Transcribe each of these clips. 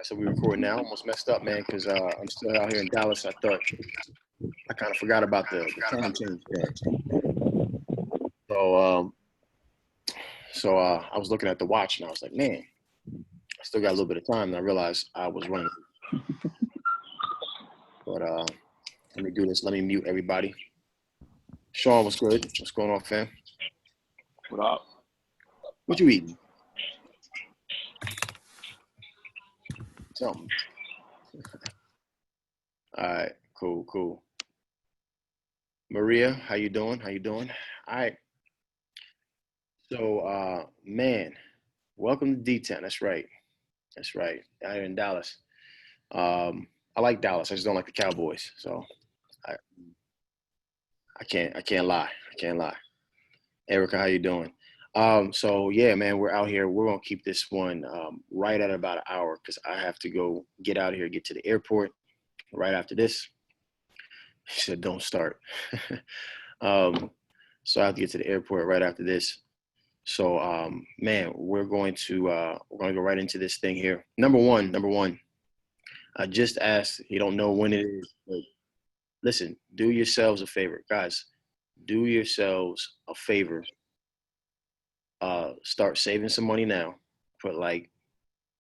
So we record now. Almost messed up, man, because I'm still out here in Dallas. I thought I kind of forgot about the time change thing. So I was looking at the watch and I was like, man, I still got a little bit of time. And I realized I was running. But let me do this. Let me mute everybody. Sean, what's good? What's going on, fam? What up? What you eating? Something. All right, cool. Maria, how you doing? All right. So, man, welcome to D-Town. That's right. Out here in Dallas. I like Dallas. I just don't like the Cowboys. So, I can't lie. Erica, how you doing? So yeah, man, we're out here. We're gonna keep this one right at about an hour because I have to go get out of here, get to the airport right after this. She said, "Don't start." So I have to get to the airport right after this. So man, we're going to go right into this thing here. Number one. I just asked. You don't know when it is, but listen. Do yourselves a favor, guys. Do yourselves a favor. Start saving some money now. Put like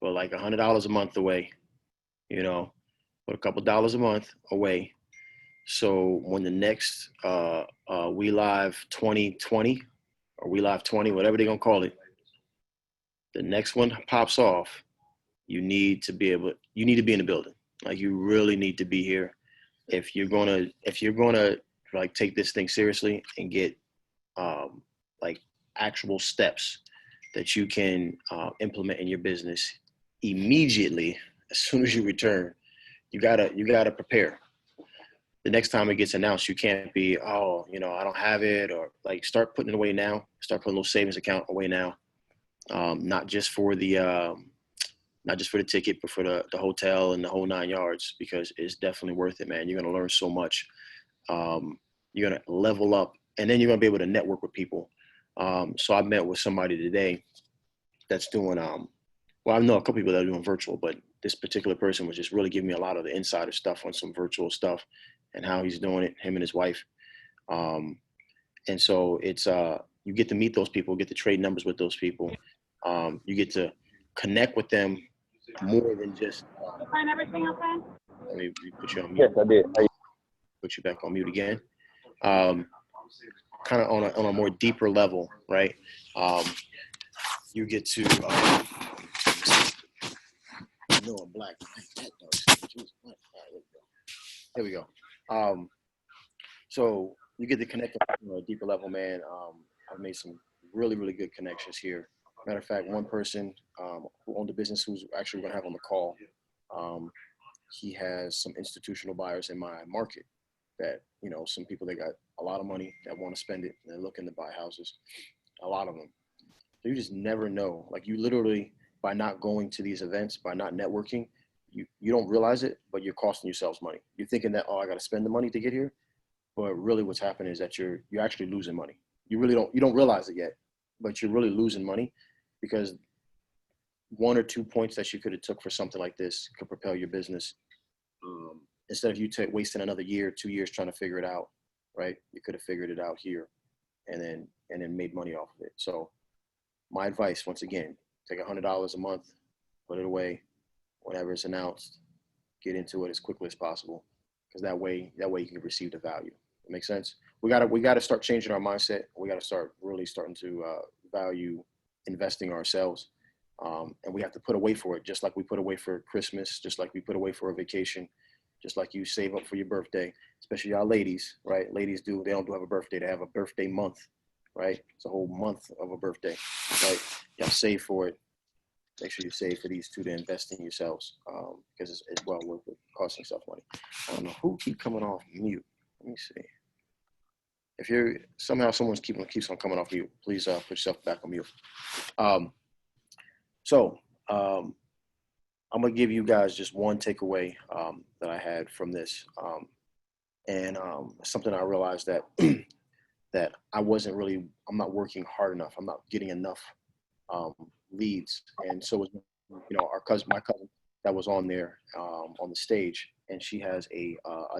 $100 a month away. You know, put a couple dollars a month away. So when the next We Live 2020 or We Live 20, whatever they're gonna call it, the next one pops off, you need to be in the building. Like you really need to be here if you're gonna like take this thing seriously and get like actual steps that you can implement in your business immediately as soon as you return. You gotta prepare. The next time it gets announced, you can't be, oh, I don't have it, or like start putting it away now. Start putting a little savings account away now, not just for the ticket, but for the hotel and the whole 9 yards, because it's definitely worth it, man. You're gonna learn so much. You're gonna level up, and then you're gonna be able to network with people. So I met with somebody today that's doing well, I know a couple people that are doing virtual, but this particular person was just really giving me a lot of the insider stuff on some virtual stuff and how he's doing it, him and his wife. And so it's you get to meet those people, get to trade numbers with those people. You get to connect with them more than just. You find everything okay? Let me put you on mute. Yes, I did. Put you back on mute again. Kind of on a more deeper level, right? You get to. No, I'm black. There we go. So you get to connect on a deeper level, man. I've made some really, really good connections here. Matter of fact, one person who owned a business who's actually going to have on the call, he has some institutional buyers in my market that, some people that got a lot of money that want to spend it and they're looking to buy houses, a lot of them. So you just never know. Like you literally, by not going to these events, by not networking, you don't realize it, but you're costing yourselves money. You're thinking that, oh, I got to spend the money to get here. But really what's happening is that you're actually losing money. You don't realize it yet, but you're really losing money because 1 or 2 points that you could have took for something like this could propel your business. Instead of you wasting another year, 2 years trying to figure it out, right? You could have figured it out here and then made money off of it. So my advice, once again, take $100 a month, put it away whenever it's announced, get into it as quickly as possible. Because that way you can receive the value. It makes sense. We gotta start changing our mindset. We gotta start really starting to value investing ourselves, and we have to put away for it, just like we put away for Christmas, just like we put away for a vacation, just like you save up for your birthday. Especially y'all ladies, right? Ladies they don't have a birthday; they have a birthday month, right? It's a whole month of a birthday, right? Y'all save for it. Make sure you save for these two to invest in yourselves, because it's well worth it, costing yourself money. I don't know who keep coming off mute. Let me see. If you're somehow someone's keeps on coming off mute, please put yourself back on mute. So I'm gonna give you guys just one takeaway that I had from this, and something I realized that that I'm not working hard enough. I'm not getting enough leads, and so is our my cousin that was on there on the stage, and she has a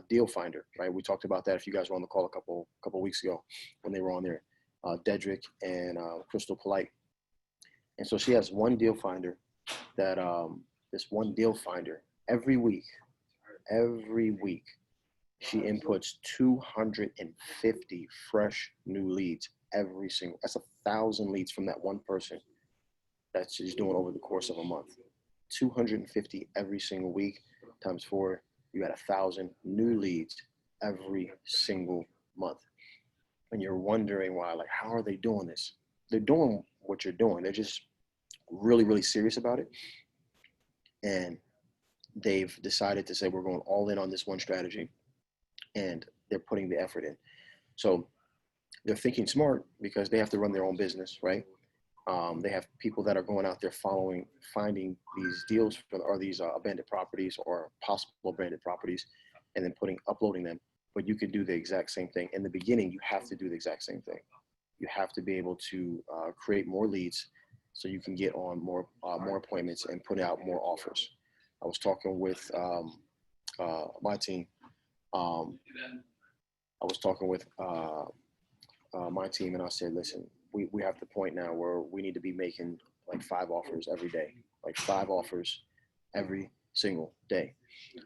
deal finder, right? We talked about that if you guys were on the call a couple weeks ago when they were on there, Dedrick and Crystal Polite. And so she has one deal finder that this one deal finder every week she inputs 250 fresh new leads every single. That's 1,000 leads from that one person that she's doing over the course of a month. 250 every single week times 4, you got 1,000 new leads every single month. And you're wondering why, like, how are they doing this? They're doing what you're doing. They're just really, really serious about it. And they've decided to say, we're going all in on this one strategy, and they're putting the effort in. So they're thinking smart because they have to run their own business, right? They have people that are going out there finding these deals or these abandoned properties or possible abandoned properties, and then uploading them. But you could do the exact same thing. In the beginning, you have to do the exact same thing. You have to be able to create more leads so you can get on more appointments and put out more offers. I was talking with my team. I was talking with my team, and I said, listen, we have the point now where we need to be making like 5 offers every day, like 5 offers every single day.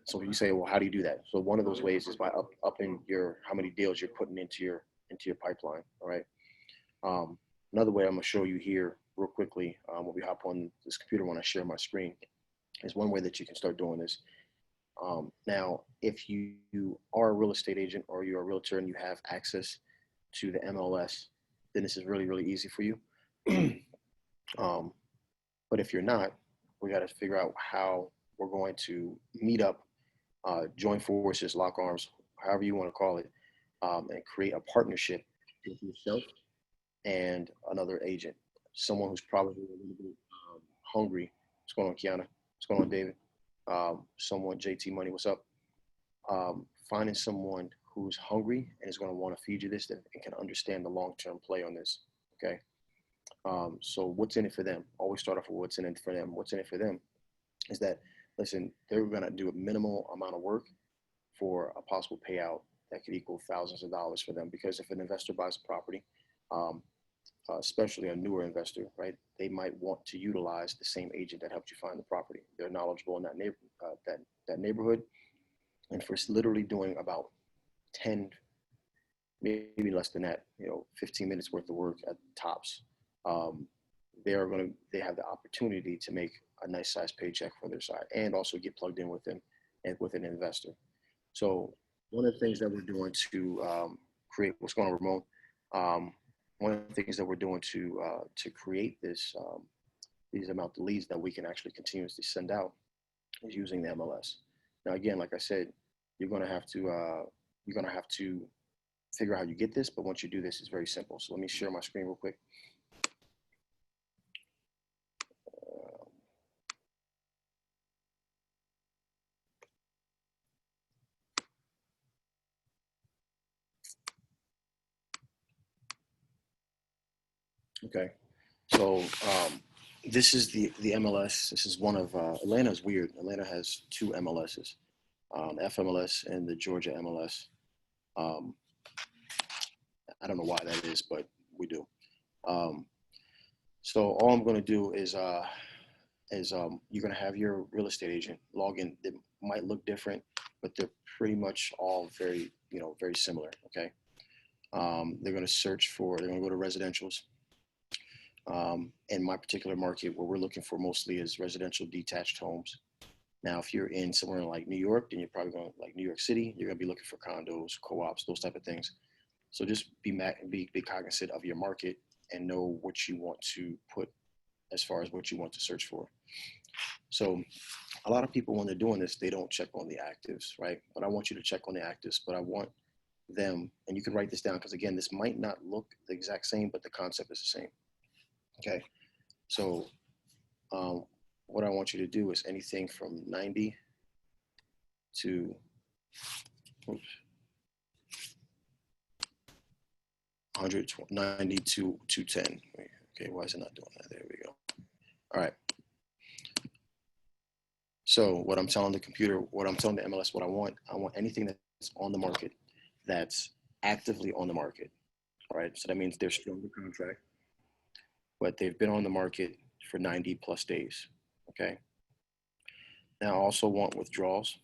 So you say, well, how do you do that? So one of those ways is by upping how many deals you're putting into your pipeline. All right. Another way I'm gonna show you here real quickly when we hop on this computer when I share my screen is one way that you can start doing this. Now, if you are a real estate agent or you're a realtor and you have access to the MLS, then this is really, really easy for you. But if you're not, we got to figure out how we're going to meet up, join forces, lock arms, however you want to call it, and create a partnership with yourself and another agent, someone who's probably a little bit hungry. What's going on, Kiana? What's going on, David? Someone, JT Money, what's up? Finding someone who's hungry and is going to want to feed you this and can understand the long-term play on this. Okay. So what's in it for them? Always start off with what's in it for them. What's in it for them is that, listen, they're going to do a minimal amount of work for a possible payout that could equal thousands of dollars for them. Because if an investor buys a property, especially a newer investor, right, they might want to utilize the same agent that helped you find the property. They're knowledgeable in that neighborhood. And for literally doing about 10, maybe less than that, 15 minutes worth of work at tops, they have the opportunity to make a nice sized paycheck for their side and also get plugged in with them and with an investor. So one of the things that we're doing to create, what's going on, Ramon? One of the things that we're doing to create these amount of leads that we can actually continuously send out is using the MLS. Now, again, like I said, you're going to have to figure out how you get this, but once you do this, it's very simple. So let me share my screen real quick. Okay, so this is the MLS. This is one of Atlanta's weird. Atlanta has 2 MLSs, FMLS and the Georgia MLS. I don't know why that is, but we do. So all I'm going to do is you're going to have your real estate agent log in. They might look different, but they're pretty much all very similar. Okay. They're going to go to residentials. In my particular market, what we're looking for mostly is residential detached homes. Now, if you're in somewhere like New York, then you're probably going to like New York City. You're going to be looking for condos, co-ops, those type of things. So just be cognizant of your market and know what you want to put as far as what you want to search for. So a lot of people, when they're doing this, they don't check on the actives, right? But I want you to check on the actives, but I want them, and you can write this down because again, this might not look the exact same, but the concept is the same. Okay. So what I want you to do is anything from 90 to 190 to 210. Okay, why is it not doing that? There we go. All right. So what I'm telling the computer, what I'm telling the MLS, what I want anything that's on the market, that's actively on the market. All right. So that means they're still under contract, but they've been on the market for 90 plus days. Okay. Now I also want withdrawals.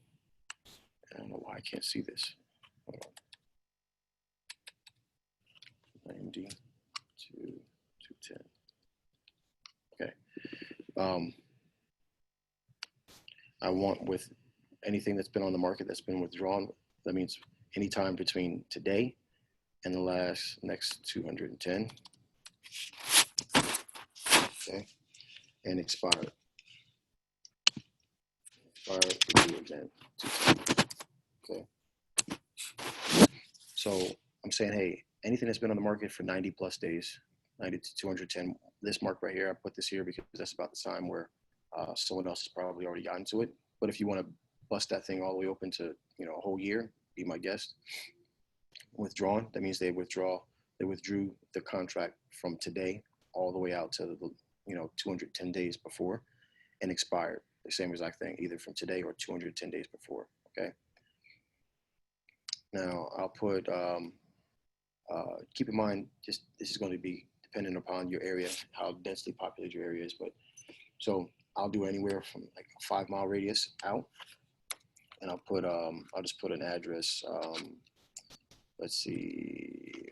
I don't know why I can't see this. Hold on. 90 to 210. Okay. I want with anything that's been on the market that's been withdrawn. That means anytime between today and the next 210. Okay. And expired. Expired again. 210. Okay. So I'm saying, hey, anything that's been on the market for 90 plus days, 90 to 210, this mark right here, I put this here because that's about the time where someone else has probably already gotten to it. But if you want to bust that thing all the way open to, a whole year, be my guest. Withdrawn, that means they withdrew the contract from today all the way out to the, 210 days before, and expired. The same exact thing, either from today or 210 days before. Okay. Now I'll put, keep in mind, just this is going to be dependent upon your area, how densely populated your area is. But so I'll do anywhere from like a 5 mile radius out, and I'll just put an address. Let's see.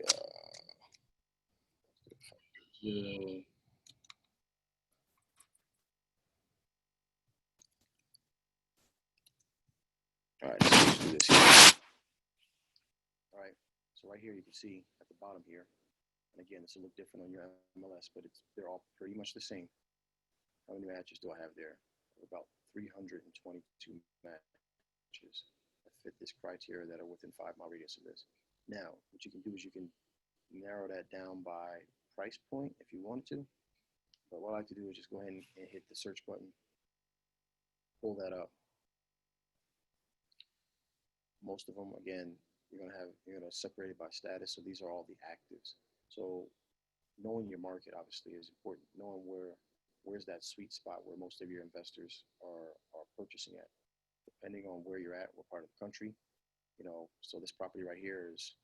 All right, so let's do this here. All right, so right here you can see at the bottom here, and again, this will look different on your MLS, but they're all pretty much the same. How many matches do I have there? About 322 matches that fit this criteria that are within 5 mile radius of this. Now, what you can do is you can narrow that down by price point if you want to. But what I like to do is just go ahead and hit the search button, pull that up. Most of them, again, you're gonna separate it by status. So these are all the actives. So knowing your market obviously is important. Knowing where's that sweet spot where most of your investors are purchasing at, depending on where you're at, what part of the country. So this property right here is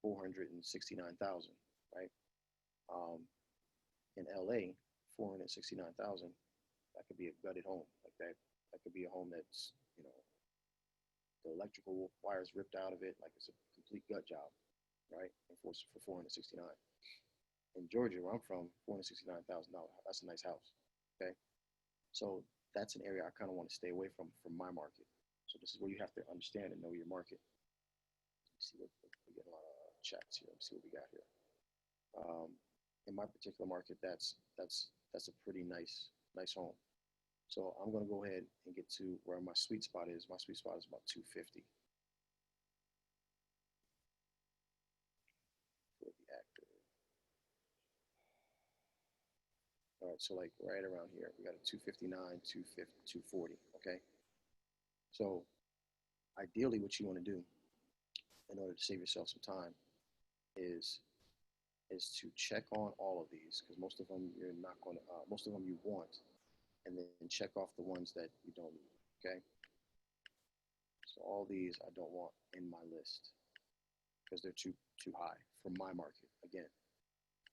469,000, right? In LA, 469,000. That could be a gutted home like that. That could be a home that's the electrical wires ripped out of it, like it's a complete gut job, right? And for 469. In Georgia, where I'm from, $469,000. That's a nice house. Okay, so that's an area I kind of want to stay away from my market. So this is where you have to understand and know your market. Let's see what we get a lot of chats here. Let's see what we got here. In my particular market, that's a pretty nice home. So I'm going to go ahead and get to where my sweet spot is. My sweet spot is about 250. For the active. All right, so like right around here, we got a 259, 250, 240. Okay. So ideally, what you want to do in order to save yourself some time is to check on all of these, because most of them you're not going to, most of them you want, and then check off the ones that you don't need. Okay. So all these I don't want in my list because they're too high for my market. Again,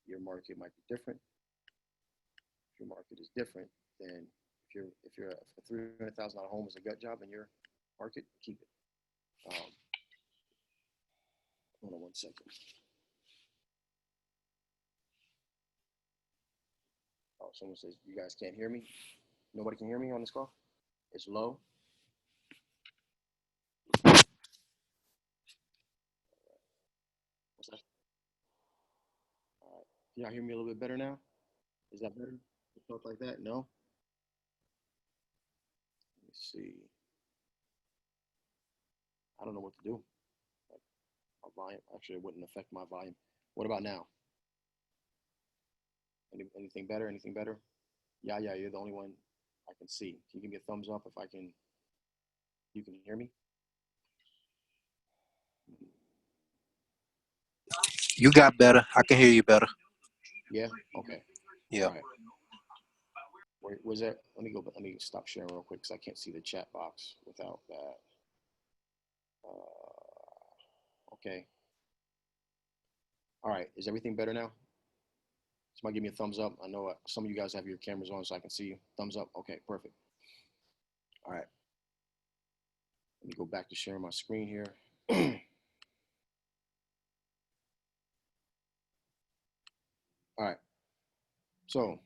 your market might be different. If your market is different, then if you're a $300,000 home is a gut job in your market, keep it. Hold on 1 second. Oh, someone says you guys can't hear me. Nobody can hear me on this call. It's low. What's that? All right. Can y'all hear me a little bit better now? Is that better? It felt like that? No? Let me see. I don't know what to do. Like my volume. Actually, it wouldn't affect my volume. What about now? Anything better? Anything better? Yeah, you're the only one I can see. Can you give me a thumbs up if you can hear me? You got better. I can hear you better. Yeah? Okay. Yeah. All right. Was that? Let me go. Let me stop sharing real quick because I can't see the chat box without that. Okay. All right. Is everything better now? Somebody give me a thumbs up. I know some of you guys have your cameras on so I can see you. Thumbs up. Okay, perfect. All right. Let me go back to sharing my screen here. All right. So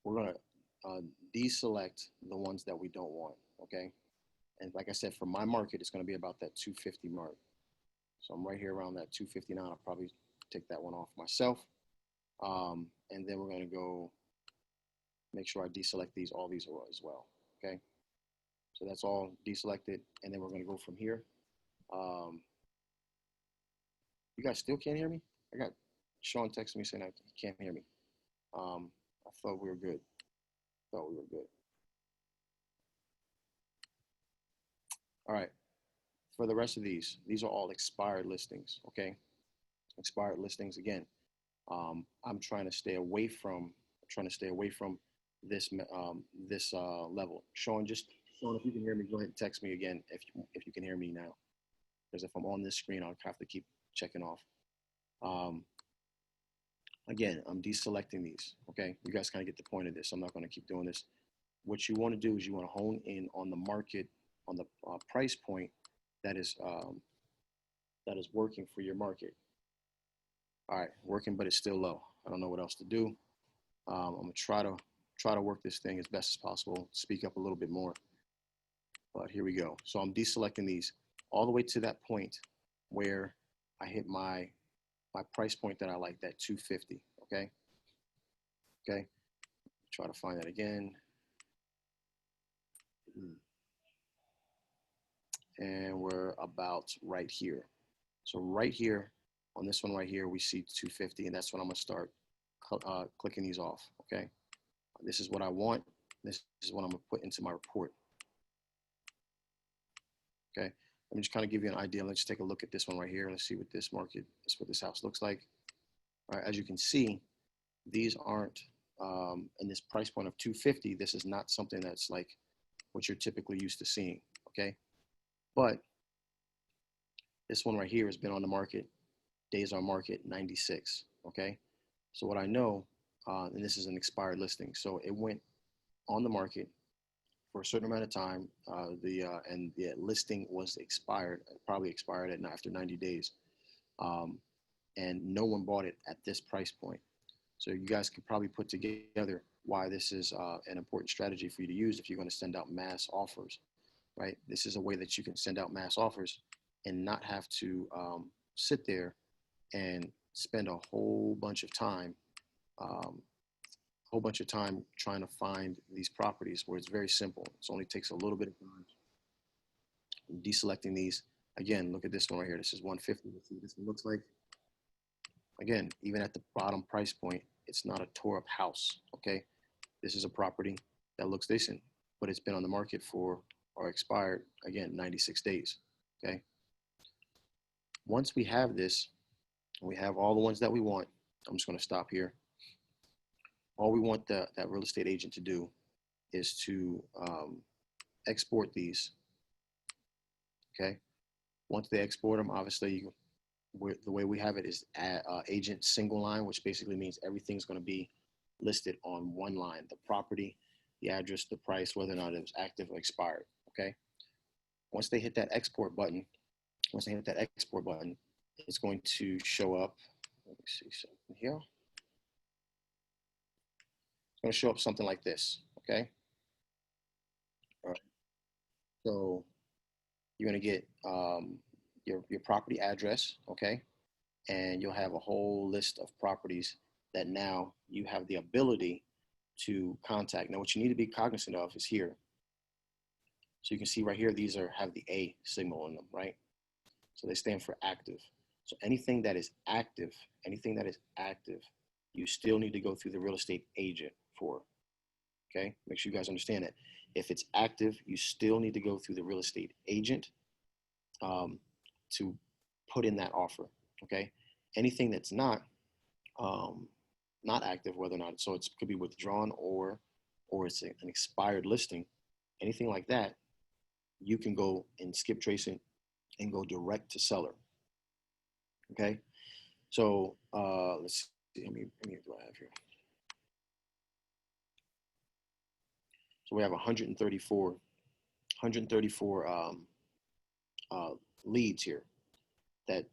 we're going to deselect the ones that we don't want. Okay. And like I said, for my market, it's going to be about that 250 mark. So I'm right here around that 259. I'll probably take that one off myself. And then we're going to go make sure I deselect all these as well. Okay. So that's all deselected. And then we're going to go from here. You guys still can't hear me? I got Sean texting me saying he can't hear me. I thought we were good. All right. For the rest of these are all expired listings. Okay. Expired listings again. I'm trying to stay away from this level. Sean, if you can hear me, go ahead and text me again if you can hear me now. Because if I'm on this screen, I'll have to keep checking off. Again, I'm deselecting these. Okay, you guys kind of get the point of this. I'm not going to keep doing this. What you want to do is you want to hone in on the market, on the price point that is working for your market. All right, working, but it's still low. I don't know what else to do. I'm gonna try to work this thing as best as possible. Speak up a little bit more. But here we go. So I'm deselecting these all the way to that point where I hit my price point that I like, that 250. Okay. Okay. Try to find that again. And we're about right here. So right here on this one right here, we see 250, and that's when I'm gonna start clicking these off. Okay. This is what I want. This is what I'm gonna put into my report. Okay. Let me just kind of give you an idea. Let's take a look at this one right here. Let's see what this house looks like. All right, as you can see, these aren't in this price point of 250. This is not something that's like what you're typically used to seeing. Okay, but this one right here has been on the market. Days on market 96. Okay, so what I know, and this is an expired listing, so it went on the market for a certain amount of time. And the listing was expired, probably expired after 90 days. And no one bought it at this price point. So you guys could probably put together why this is an important strategy for you to use if you're going to send out mass offers, right? This is a way that you can send out mass offers and not have to sit there and spend a whole bunch of time trying to find these properties where it's very simple. It only takes a little bit of time. I'm deselecting these. Again, look at this one right here. This is 150. Let's see what this one looks like. Again, even at the bottom price point, it's not a tore up house. Okay. This is a property that looks decent, but it's been on the market for, or expired, again, 96 days. Okay. Once we have this, we have all the ones that we want. I'm just going to stop here. All we want that real estate agent to do is to export these. Okay. Once they export them, obviously, the way we have it is agent single line, which basically means everything's going to be listed on one line: the property, the address, the price, whether or not it was active or expired. Okay. Once they hit that export button, it's going to show up. Let me see something here. It's going to show up something like this. Okay. All right. So you're going to get your property address. Okay. And you'll have a whole list of properties that now you have the ability to contact. Now, what you need to be cognizant of is here. So you can see right here, these have the A signal in them, right? So they stand for active. So anything that is active, you still need to go through the real estate agent for. Okay, make sure you guys understand that. If it's active, you still need to go through the real estate agent to put in that offer. Okay, anything that's not, not active, whether or not, so it could be withdrawn or it's an expired listing, anything like that, you can go and skip trace it and go direct to seller. Okay. So let's see. How many do I have here? So we have 134 leads here that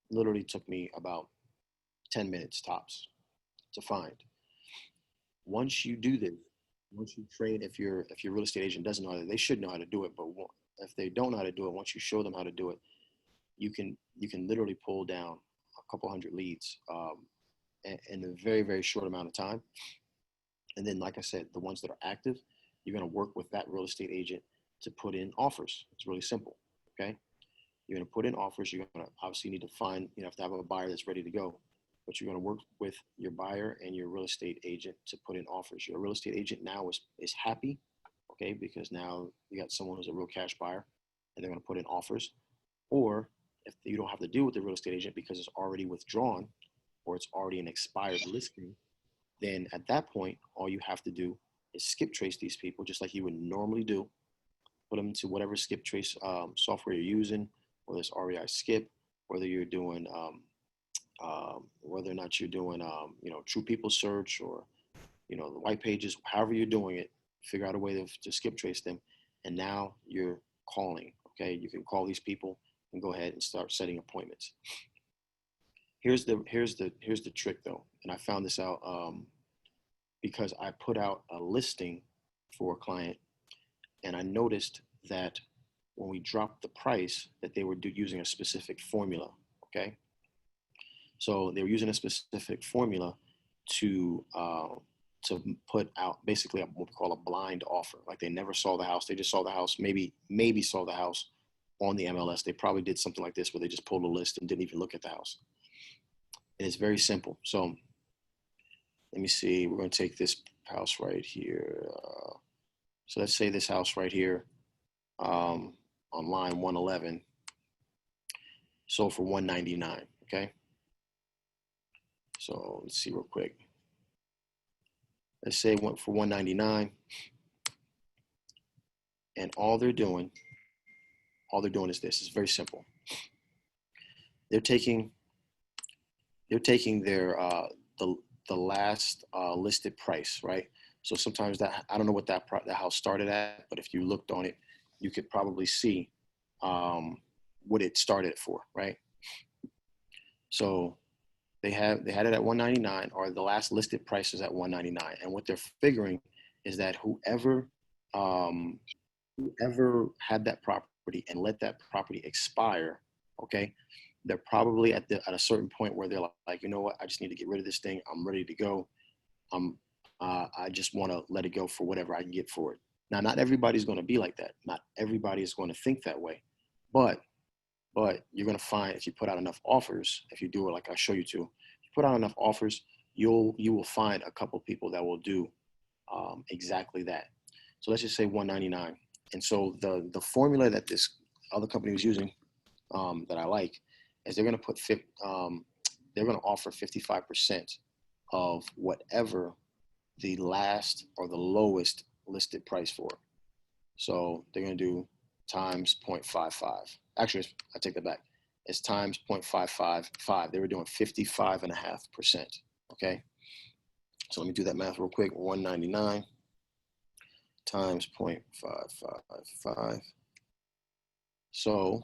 literally took me about 10 minutes tops to find. Once you do this, once you train, if your real estate agent doesn't know how to, they should know how to do it, but if they don't know how to do it, once you show them how to do it, you can literally pull down a couple hundred leads in a very, very short amount of time. And then, like I said, the ones that are active, you're going to work with that real estate agent to put in offers. It's really simple. Okay. You're going to put in offers. You're going to obviously need to find, you have to have a buyer that's ready to go, but you're going to work with your buyer and your real estate agent to put in offers. Your real estate agent now is happy. Okay. Because now you got someone who's a real cash buyer and they're going to put in offers. Or if you don't have to deal with the real estate agent because it's already withdrawn or it's already an expired listing, then at that point, all you have to do is skip trace these people just like you would normally do. Put them into whatever skip trace software you're using, whether it's REI Skip, whether you're doing, whether or not you're doing, True People Search or, the white pages, however you're doing it, figure out a way to skip trace them. And now you're calling, okay? You can call these people and go ahead and start setting appointments. Here's the trick though. And I found this out because I put out a listing for a client and I noticed that when we dropped the price that they were using a specific formula. Okay. So they were using a specific formula to put out basically what we call a blind offer. Like they never saw the house. They just saw the house, maybe saw the house on the MLS. They probably did something like this where they just pulled a list and didn't even look at the house. And it's very simple. So let me see. We're going to take this house right here. So let's say this house right here on line 111 sold for $199. Okay. So let's see real quick. Let's say it went for $199, and all they're doing is this. It's very simple. They're taking their the last listed price, right? So sometimes that, I don't know what that house started at, but if you looked on it, you could probably see what it started for, right? So they had it at 199, or the last listed price is at 199, and what they're figuring is that whoever had that property and let that property expire, okay, they're probably at a certain point where they're like, you know what, I just need to get rid of this thing. I'm ready to go. I just want to let it go for whatever I can get for it. Now, not everybody's going to be like that. Not everybody is going to think that way, but you're going to find if you put out enough offers, if you do it like I show you to, if you put out enough offers, you will find a couple people that will do exactly that. So let's just say 199. And so the formula that this other company was using that I like is they're going to they're going to offer 55% of whatever the last or the lowest listed price for. So they're going to do times 0.55. Actually, I take that back. It's times 0.555. They were doing 55.5%. Okay. So let me do that math real quick. 199 times 0.555. So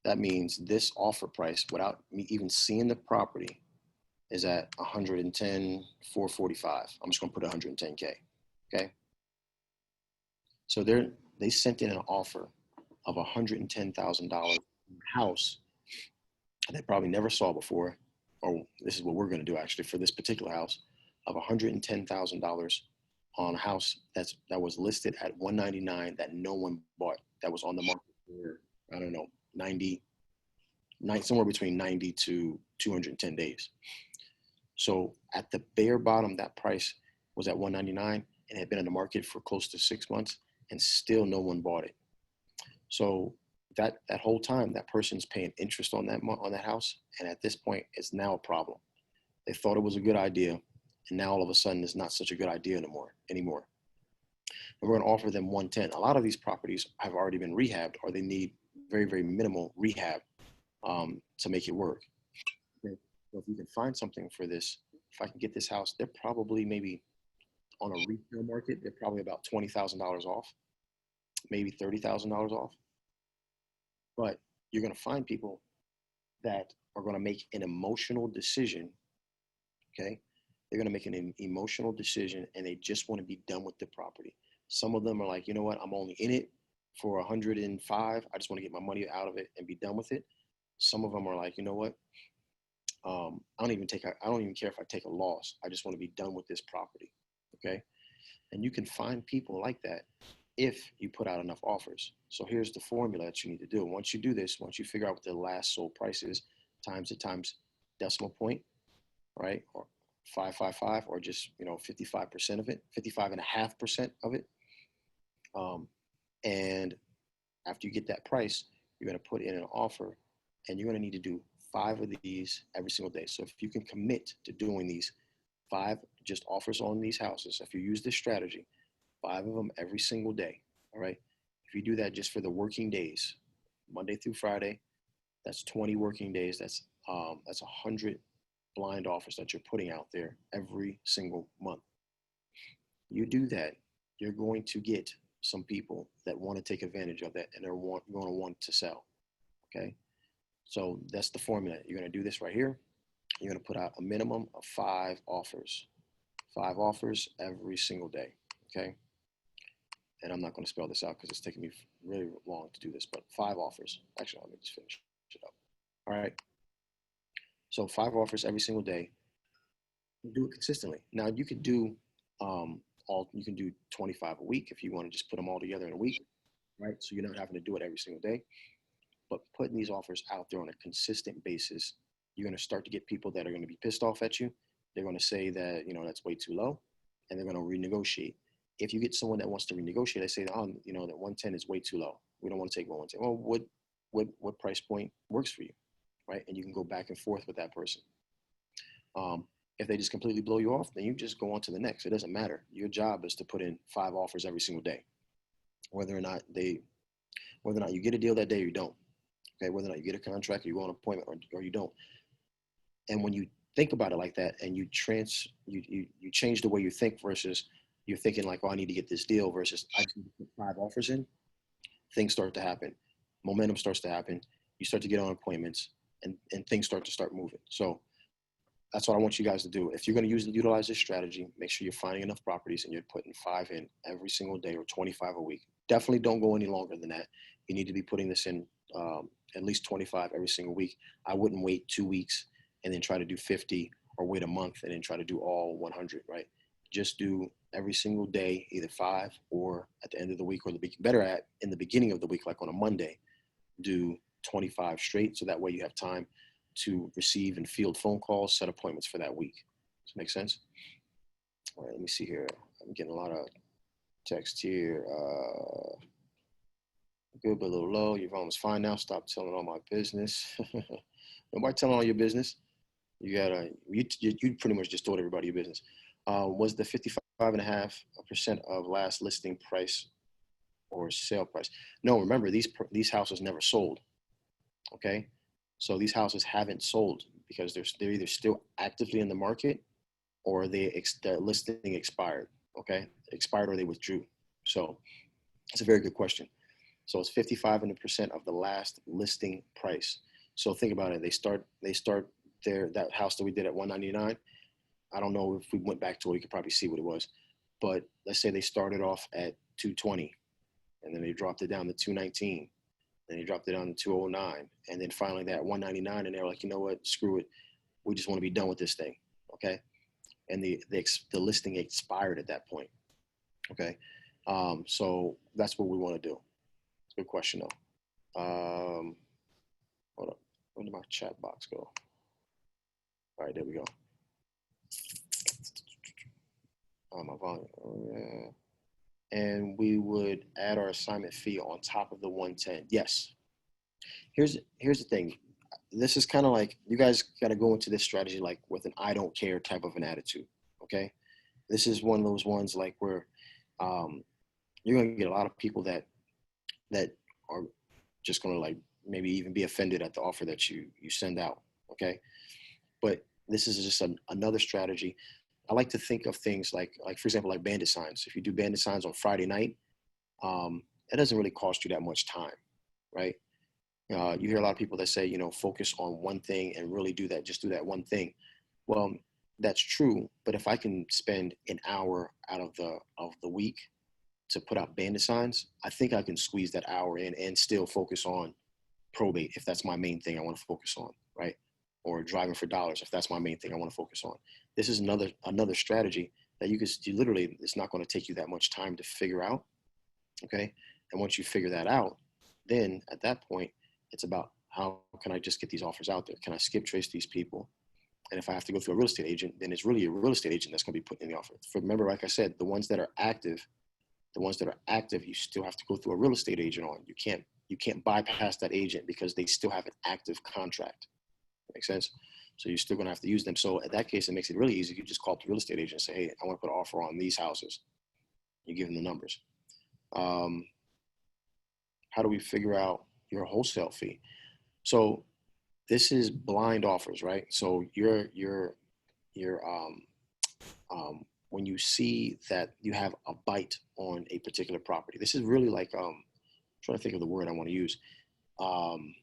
that means this offer price, without me even seeing the property, is at 110,445. I'm just gonna put 110K. Okay. So they sent in an offer of $110,000 house they probably never saw before, or this is what we're gonna do actually for this particular house, of $110,000 on a house that was listed at 199 that no one bought, that was on the market for, I don't know, somewhere between 90 to 210 days. So at the bare bottom, that price was at 199 and had been in the market for close to 6 months, and still no one bought it. So that whole time, that person's paying interest on that house, and at this point, it's now a problem They thought it was a good idea, and now all of a sudden it's not such a good idea anymore. And we're going to offer them 110. A lot of these properties have already been rehabbed, or they need very, very minimal rehab to make it work. Okay. So if you can find something for this, if I can get this house, they're probably maybe on a retail market, they're probably about $20,000 off, maybe $30,000 off. But you're going to find people that are going to make an emotional decision. Okay. They're going to make an emotional decision and they just want to be done with the property. Some of them are like, you know what? I'm only in it for 105. I just want to get my money out of it and be done with it. Some of them are like, you know what? I don't even care if I take a loss. I just want to be done with this property. Okay. And you can find people like that if you put out enough offers. So here's the formula that you need to do. Once you do this, once you figure out what the last sold price is, times decimal point, right? Or 555, or just 55% of it, 55.5% of it. And after you get that price, you're going to put in an offer, and you're going to need to do 5 of these every single day. So if you can commit to doing these 5 just offers on these houses, if you use this strategy, 5 of them every single day. All right. If you do that just for the working days, Monday through Friday, that's 20 working days. That's 100 blind offers that you're putting out there every single month. You do that, you're going to get some people that want to take advantage of that, and they're going to want to sell. Okay. So that's the formula. You're going to do this right here. You're going to put out a minimum of 5 offers, 5 offers every single day. Okay. And I'm not going to spell this out because it's taking me really long to do this, but 5 offers. Actually, let me just finish it up. All right. So 5 offers every single day. Do it consistently. Now you could do you can do 25 a week if you want to just put them all together in a week, right? So you're not having to do it every single day. But putting these offers out there on a consistent basis, you're going to start to get people that are going to be pissed off at you. They're going to say that, that's way too low, and they're going to renegotiate. If you get someone that wants to renegotiate, they say, that 110 is way too low. We don't want to take 110. Well, what price point works for you, right? And you can go back and forth with that person. If they just completely blow you off, then you just go on to the next. It doesn't matter. Your job is to put in 5 offers every single day, whether or not you get a deal that day or you don't. Okay, whether or not you get a contract, or you go on an appointment, or you don't. And when you think about it like that, and you change the way you think, versus you're thinking like, oh, I need to get this deal, versus I just need to put 5 offers in, things start to happen. Momentum starts to happen. You start to get on appointments, and things start moving. So that's what I want you guys to do. If you're going to utilize this strategy, make sure you're finding enough properties and you're putting 5 in every single day, or 25 a week. Definitely don't go any longer than that. You need to be putting this in at least 25 every single week. I wouldn't wait 2 weeks and then try to do 50, or wait a month and then try to do all 100, right? Just do every single day, either 5, or at the end of the week, or in the beginning of the week, like on a Monday, do 25 straight. So that way you have time to receive and field phone calls, set appointments for that week. Does that make sense? All right, let me see here. I'm getting a lot of text here. Good, but a little low. Your volume is fine now. Stop telling all my business. Nobody telling all your business. You pretty much just told everybody your business. Was the 55.5% of last listing price or sale price? No, remember, these houses never sold. Okay. So these houses haven't sold because they're either still actively in the market, or the listing expired. Okay. Expired, or they withdrew. So it's a very good question. So it's 55% of the last listing price. So think about it. They start that house that we did at 199. I don't know if we went back to it, you could probably see what it was. But let's say they started off at 220, and then they dropped it down to 219. Then they dropped it down to 209. And then finally that 199, and they're like, you know what, screw it. We just want to be done with this thing. Okay. And the listing expired at that point. Okay. So that's what we want to do. It's a good question though. Hold up. Where did my chat box go? All right, there we go. My volume. Oh, yeah. And we would add our assignment fee on top of the 110. Yes. Here's the thing. this is kind of like you guys got to go into this strategy like with an I don't care type of an attitude. Okay, this is one of those ones like where um, you're gonna get a lot of people that are just gonna like maybe even be offended at the offer that you send out. Okay, but this is just another strategy. I like to think of things like for example like bandit signs. If you do bandit signs on Friday night, it doesn't really cost you that much time, right? You hear a lot of people that say, focus on one thing and really do that, just do that one thing. Well, that's true, but if I can spend an hour out of the week to put out bandit signs, I think I can squeeze that hour in and still focus on probate if that's my main thing I want to focus on, right? Or driving for dollars if that's my main thing I want to focus on. This is another strategy that you literally, it's not going to take you that much time to figure out, okay? And once you figure that out, then at that point, it's about how can I just get these offers out there? Can I skip trace these people? And if I have to go through a real estate agent, then it's really a real estate agent that's going to be putting in the offer. Remember, like I said, the ones that are active, you still have to go through a real estate agent on. You can't bypass that agent because they still have an active contract. Makes sense? So you're still going to have to use them. So in that case, it makes it really easy. You just call up the real estate agent and say, hey, I want to put an offer on these houses. You give them the numbers. How do we figure out your wholesale fee? So this is blind offers, right? So when you see that you have a bite on a particular property, this is really like trying to think of the word I want to use. Um,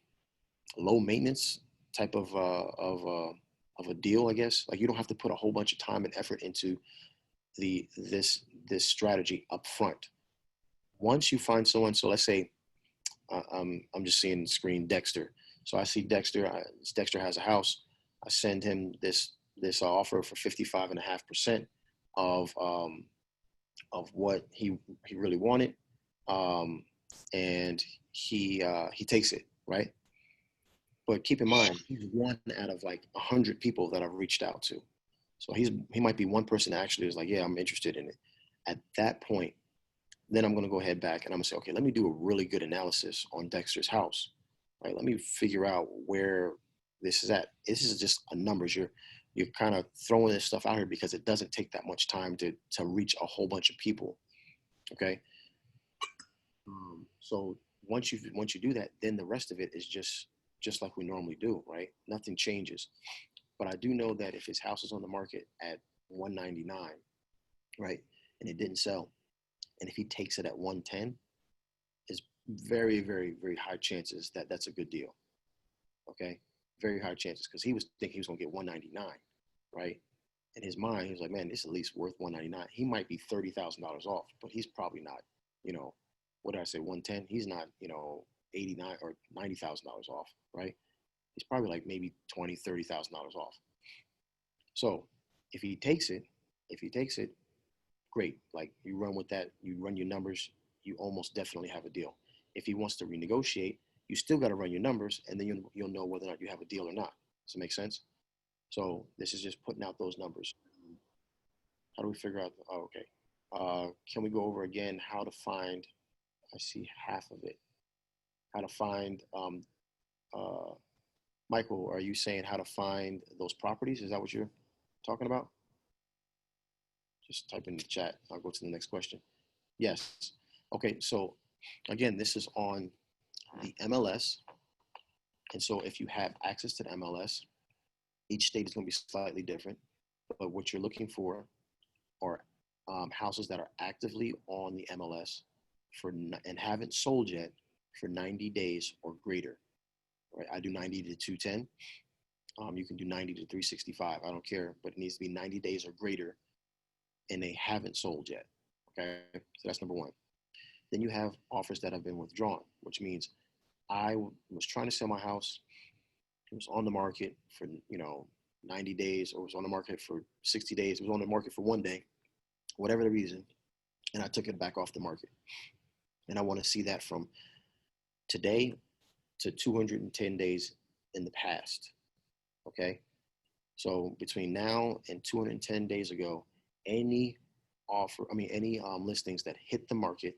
Low maintenance type of a deal, I guess. Like you don't have to put a whole bunch of time and effort into this strategy up front. Once you find someone, so let's say I'm just seeing the screen Dexter. So I see Dexter. Dexter has a house. I send him this offer for 55.5% of what he really wanted, um, and he takes it, right. But keep in mind, he's one out of like 100 people that I've reached out to. So he might be one person that actually is like, yeah, I'm interested in it. At that point, then I'm going to go ahead back and I'm going to say, okay, let me do a really good analysis on Dexter's house, right? Let me figure out where this is at. This is just a numbers. You're kind of throwing this stuff out here because it doesn't take that much time to reach a whole bunch of people. Okay. So once you do that, then the rest of it is just like we normally do, right? Nothing changes. But I do know that if his house is on the market at 199, right, and it didn't sell, and if he takes it at 110, is very, very, very high chances that that's a good deal. Okay, very high chances because he was thinking he was gonna get 199, right? In his mind, he was like, man, this is at least worth 199. He might be $30,000 off, but he's probably not, you know, what did I say, 110? He's not, 89 or $90,000 off, right? He's probably like maybe 20, $30,000 off. So if he takes it, if he takes it, great. Like you run with that, you run your numbers, you almost definitely have a deal. If he wants to renegotiate, you still got to run your numbers, and then you'll know whether or not you have a deal or not. Does it make sense? So this is just putting out those numbers. How do we figure out? Oh, okay. Can we go over again how to find? I see half of it. How to find? Uh, Michael, are you saying how to find those properties? Is that what you're talking about? Just type in the chat. I'll go to the next question. Yes. Okay. So again, this is on the MLS. And so if you have access to the MLS, each state is going to be slightly different. But what you're looking for are houses that are actively on the MLS and haven't sold yet for 90 days or greater. Right? I do 90 to 210. You can do 90 to 365. I don't care, but it needs to be 90 days or greater, and they haven't sold yet. Okay, so that's number one. Then you have offers that have been withdrawn, which means I was trying to sell my house. It was on the market for 90 days, or it was on the market for 60 days. It was on the market for one day, whatever the reason, and I took it back off the market. And I want to see that from today to 210 days in the past. Okay, so between now and 210 days ago, any any listings that hit the market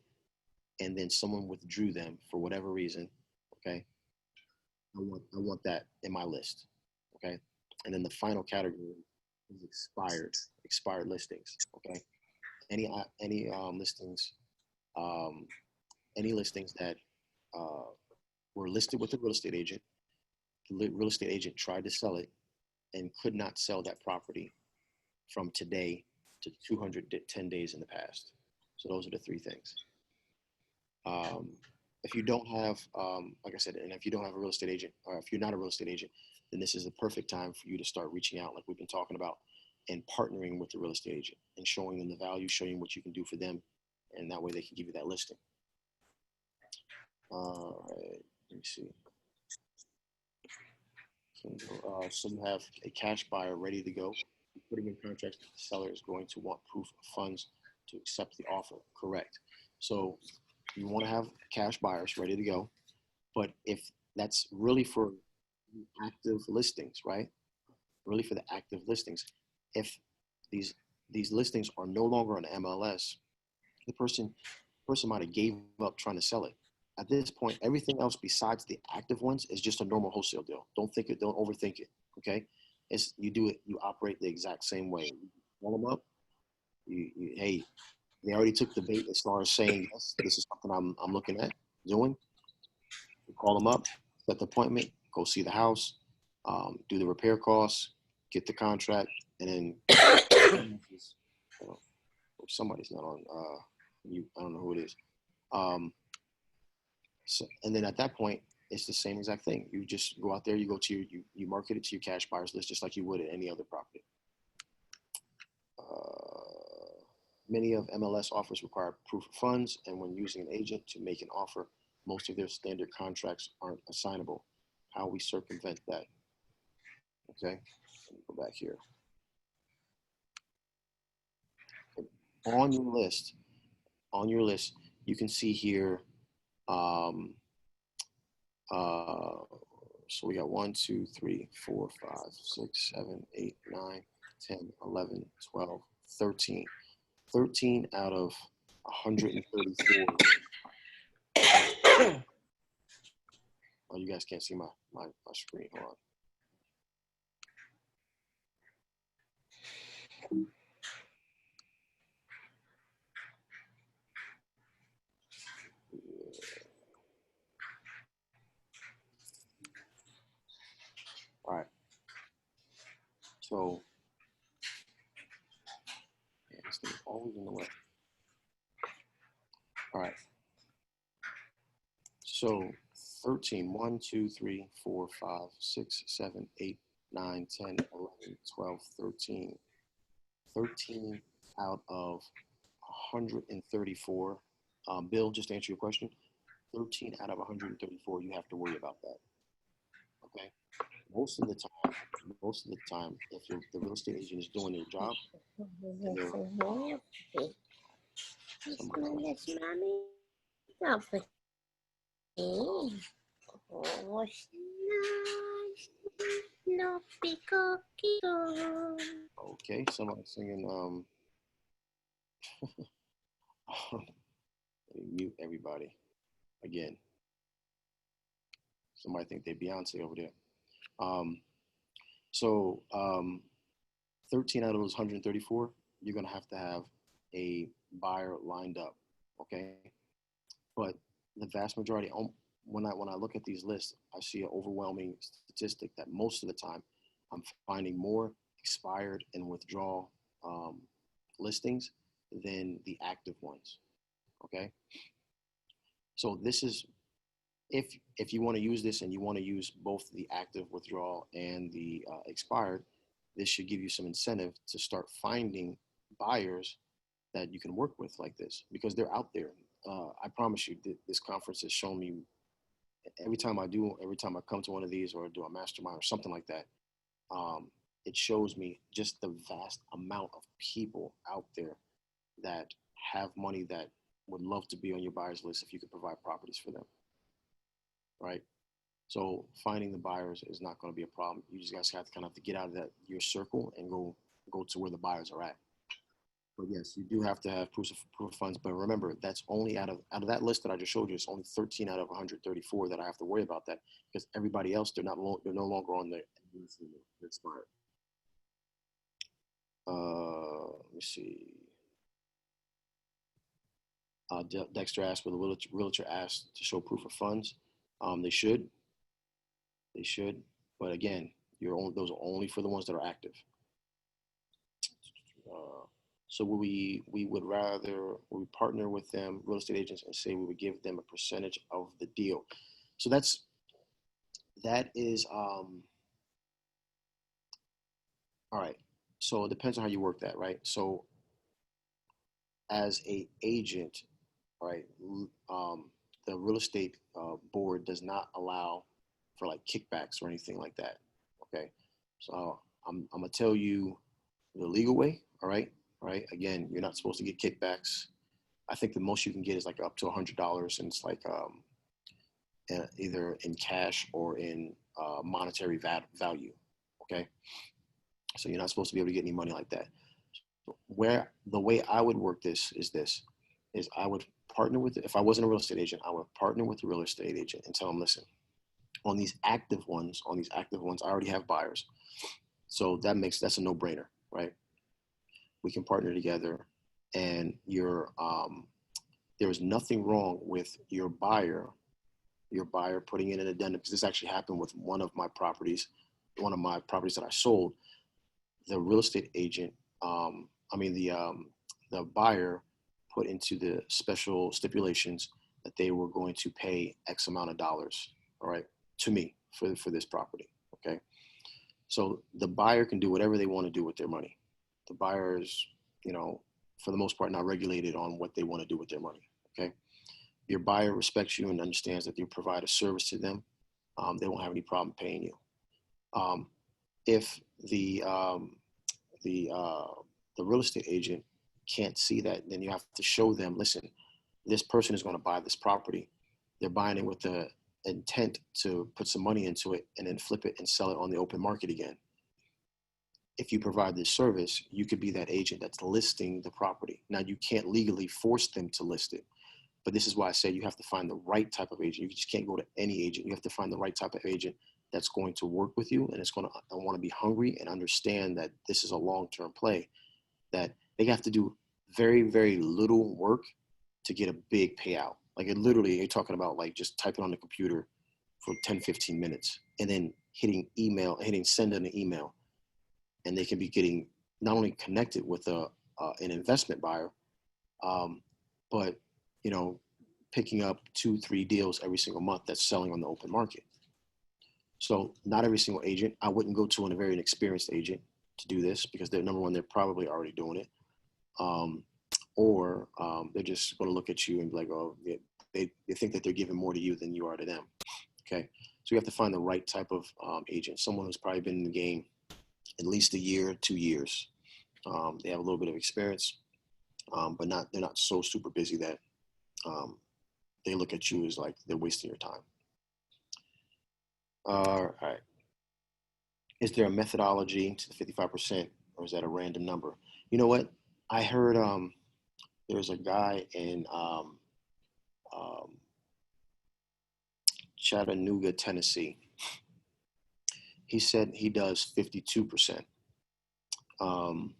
and then someone withdrew them for whatever reason, okay, I want that in my list. Okay. And then the final category is expired listings. Okay. Any listings, um, any listings that uh, were listed with a real estate agent. The real estate agent tried to sell it and could not sell that property from today to 210 days in the past. So those are the three things. Um, if you don't have, like I said, and if you don't have a real estate agent, or if you're not a real estate agent, then this is the perfect time for you to start reaching out, like we've been talking about, and partnering with the real estate agent and showing them the value, showing what you can do for them, and that way they can give you that listing. All right, let me see. So you have a cash buyer ready to go. Putting in contracts, the seller is going to want proof of funds to accept the offer. Correct. So you want to have cash buyers ready to go. But if that's really for active listings, right? Really for the active listings. If these these listings are no longer on MLS, the person might have gave up trying to sell it. At this point, everything else besides the active ones is just a normal wholesale deal. Don't think it. Don't overthink it. Okay, it's you do it. You operate the exact same way. You call them up. Hey, they already took the bait as far as saying yes. This is something I'm looking at doing. You call them up, set the appointment, go see the house, do the repair costs, get the contract, and then you know, somebody's not on. I don't know who it is. Um, So, and then at that point, it's the same exact thing. You just go out there, you go to you market it to your cash buyers list just like you would at any other property. Many of MLS offers require proof of funds, and when using an agent to make an offer, most of their standard contracts aren't assignable. How we circumvent that? Okay, let me go back here. On your list, you can see here. Um, so we got 1, 2, 3, 4, 5, 6, 7, 8, 9, 10, 11, 12, 13. 13 out of 134. Oh, you guys can't see my screen. Hold on. All right. So, yeah, this thing is always in the way. All right. So 13, 1, 2, 3, 4, 5, 6, 7, 8, 9, 10, 11, 12, 13. 13 out of 134. Bill, just to answer your question, 13 out of 134, you have to worry about that. Okay. Most of the time, if the real estate agent is doing their job, and okay, somebody's singing. Let me mute everybody again. Somebody think they Beyonce over there. So 13 out of those 134, you're gonna have to have a buyer lined up. Okay, but the vast majority, when I look at these lists, I see an overwhelming statistic that most of the time I'm finding more expired and withdrawal listings than the active ones. Okay, so this is if you want to use this and you want to use both the active withdrawal and the expired, this should give you some incentive to start finding buyers that you can work with like this because they're out there. I promise you, this conference has shown me every time I come to one of these or do a mastermind or something like that, it shows me just the vast amount of people out there that have money that would love to be on your buyers list if you could provide properties for them. Right? So finding the buyers is not going to be a problem. You just guys have to kind of get out of your circle and go to where the buyers are at. But yes, you do have to have proof of funds. But remember, that's only out of that list that I just showed you. It's only 13 out of 134 that I have to worry about that, because everybody else, they're no longer on the expired. Let me see. Dexter asked, will the realtor ask to show proof of funds? They should. They should. But again, those are only for the ones that are active. So we would partner with them, real estate agents, and say we would give them a percentage of the deal. So that is all right. So it depends on how you work that, right? So as a agent, right, the real estate board does not allow for like kickbacks or anything like that. Okay, so I'm gonna tell you the legal way. All right. Right. Again, you're not supposed to get kickbacks. I think the most you can get is like up to $100, and it's like either in cash or in monetary value. Okay, so you're not supposed to be able to get any money like that. Where the way I would work this is I would partner with, if I wasn't a real estate agent, I would partner with the real estate agent and tell them, listen, on these active ones, I already have buyers, so that's a no-brainer, right? We can partner together, and there's nothing wrong with your buyer putting in an addendum, because this actually happened with one of my properties that I sold. The real estate agent, the buyer put into the special stipulations that they were going to pay X amount of dollars, all right, to me for this property, okay? So the buyer can do whatever they want to do with their money. The buyer is, for the most part, not regulated on what they want to do with their money, okay? Your buyer respects you and understands that you provide a service to them. They won't have any problem paying you. If the real estate agent can't see that, then you have to show them, listen, this person is going to buy this property. They're buying it with the intent to put some money into it and then flip it and sell it on the open market again. If you provide this service, you could be that agent that's listing the property. Now, you can't legally force them to list it, but this is why I say you have to find the right type of agent. You just can't go to any agent. You have to find the right type of agent that's going to work with you, and it's going to want to be hungry and understand that this is a long-term play, that they have to do very, very little work to get a big payout. Like, it literally, you're talking about like just typing on the computer for 10, 15 minutes and then hitting send an email. And they can be getting not only connected with an investment buyer, but picking up 2-3 deals every single month that's selling on the open market. So not every single agent. I wouldn't go to a very inexperienced agent to do this, because they're, number one, they're probably already doing it, or they're just going to look at you and be like, oh, they think that they're giving more to you than you are to them. Okay, so you have to find the right type of agent, someone who's probably been in the game at least a year, 2 years. They have a little bit of experience, but they're not so super busy that they look at you as like they're wasting your time. All right. Is there a methodology to the 55%, or is that a random number? You know what? I heard there's a guy in Chattanooga, Tennessee. He said he does 52%. And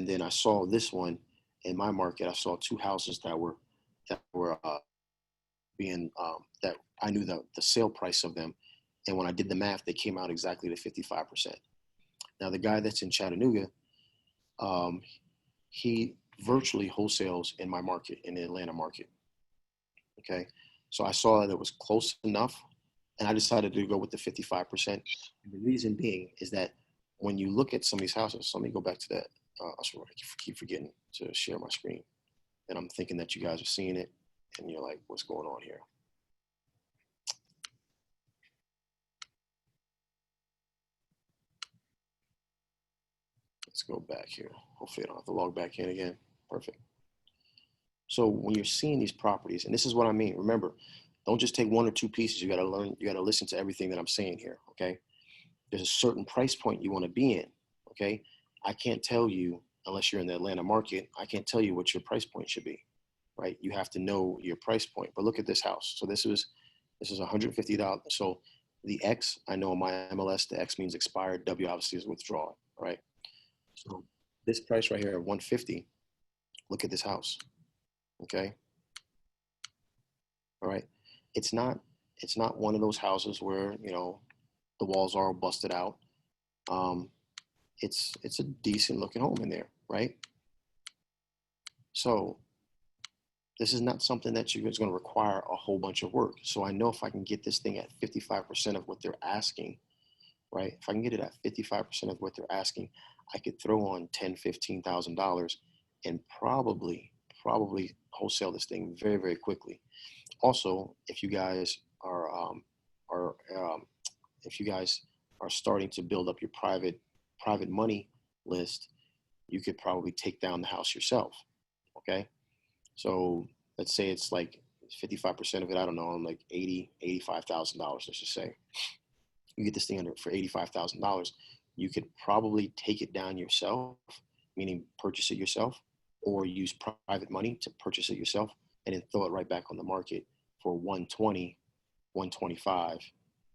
then I saw this one in my market. I saw 2 houses that were being that I knew the sale price of them, and when I did the math, they came out exactly to 55%. Now, the guy that's in Chattanooga, he virtually wholesales in my market, in the Atlanta market. Okay, so I saw that it was close enough, and I decided to go with the 55%. And the reason being is that when you look at some of these houses, so let me go back to that. I keep forgetting to share my screen, and I'm thinking that you guys are seeing it, and you're like, what's going on here? Let's go back here. Hopefully I don't have to log back in again. Perfect. So when you're seeing these properties, and this is what I mean, remember, don't just take 1 or 2 pieces. You got to learn, you got to listen to everything that I'm saying here, okay? There's a certain price point you want to be in, okay? I can't tell you unless you're in the Atlanta market, I can't tell you what your price point should be, right? You have to know your price point. But look at this house. So this is $150. So the X, I know in my MLS, the X means expired. W obviously is withdrawn, all right? So this price right here at 150, look at this house, okay? All right. It's not one of those houses where, you know, the walls are all busted out. It's a decent looking home in there, right? So this is not something that is going to require a whole bunch of work. So I know if I can get this thing at 55% of what they're asking, right? If I can get it at 55% of what they're asking, I could throw on $10,000, $15,000 and probably wholesale this thing very, very quickly. Also, if you guys are if you guys are starting to build up your private money list, you could probably take down the house yourself. Okay, so let's say it's like 55% of it. I don't know, like $85,000. Let's just say you get this thing under for $85,000. You could probably take it down yourself, meaning purchase it yourself, or use private money to purchase it yourself, and then throw it right back on the market for 120, 125,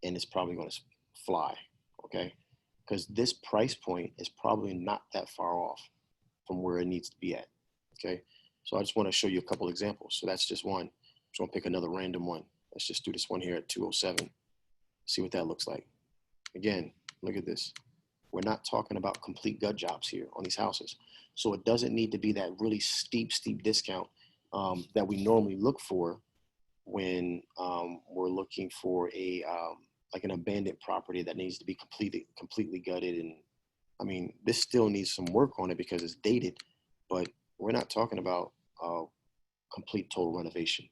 and it's probably going to fly, okay? Because this price point is probably not that far off from where it needs to be at, okay? So I just want to show you a couple examples. So that's just one. So I'll pick another random one. Let's just do this one here at 207. See what that looks like. Again, look at this. We're not talking about complete gut jobs here on these houses. So it doesn't need to be that really steep discount that we normally look for when we're looking for a like an abandoned property that needs to be completely gutted. And I mean, this still needs some work on it because it's dated, but we're not talking about complete total renovation.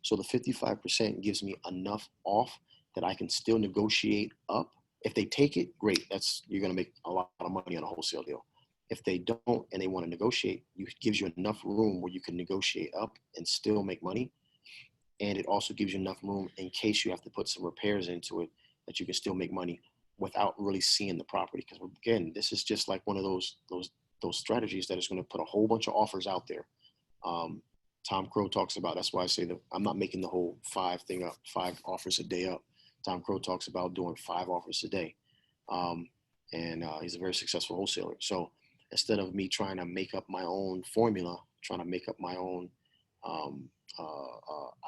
So the 55% gives me enough off that I can still negotiate up. If they take it, great. You're going to make a lot of money on a wholesale deal. If they don't and they want to negotiate, it gives you enough room where you can negotiate up and still make money. And it also gives you enough room in case you have to put some repairs into it that you can still make money without really seeing the property. Because again, this is just like one of those strategies that is going to put a whole bunch of offers out there. Tom Crow talks about, that's why I say that I'm not making the whole 5 offers a day up. Tom Crow talks about doing 5 offers a day. And he's a very successful wholesaler. So instead of me trying to make up my own formula, trying to make up my own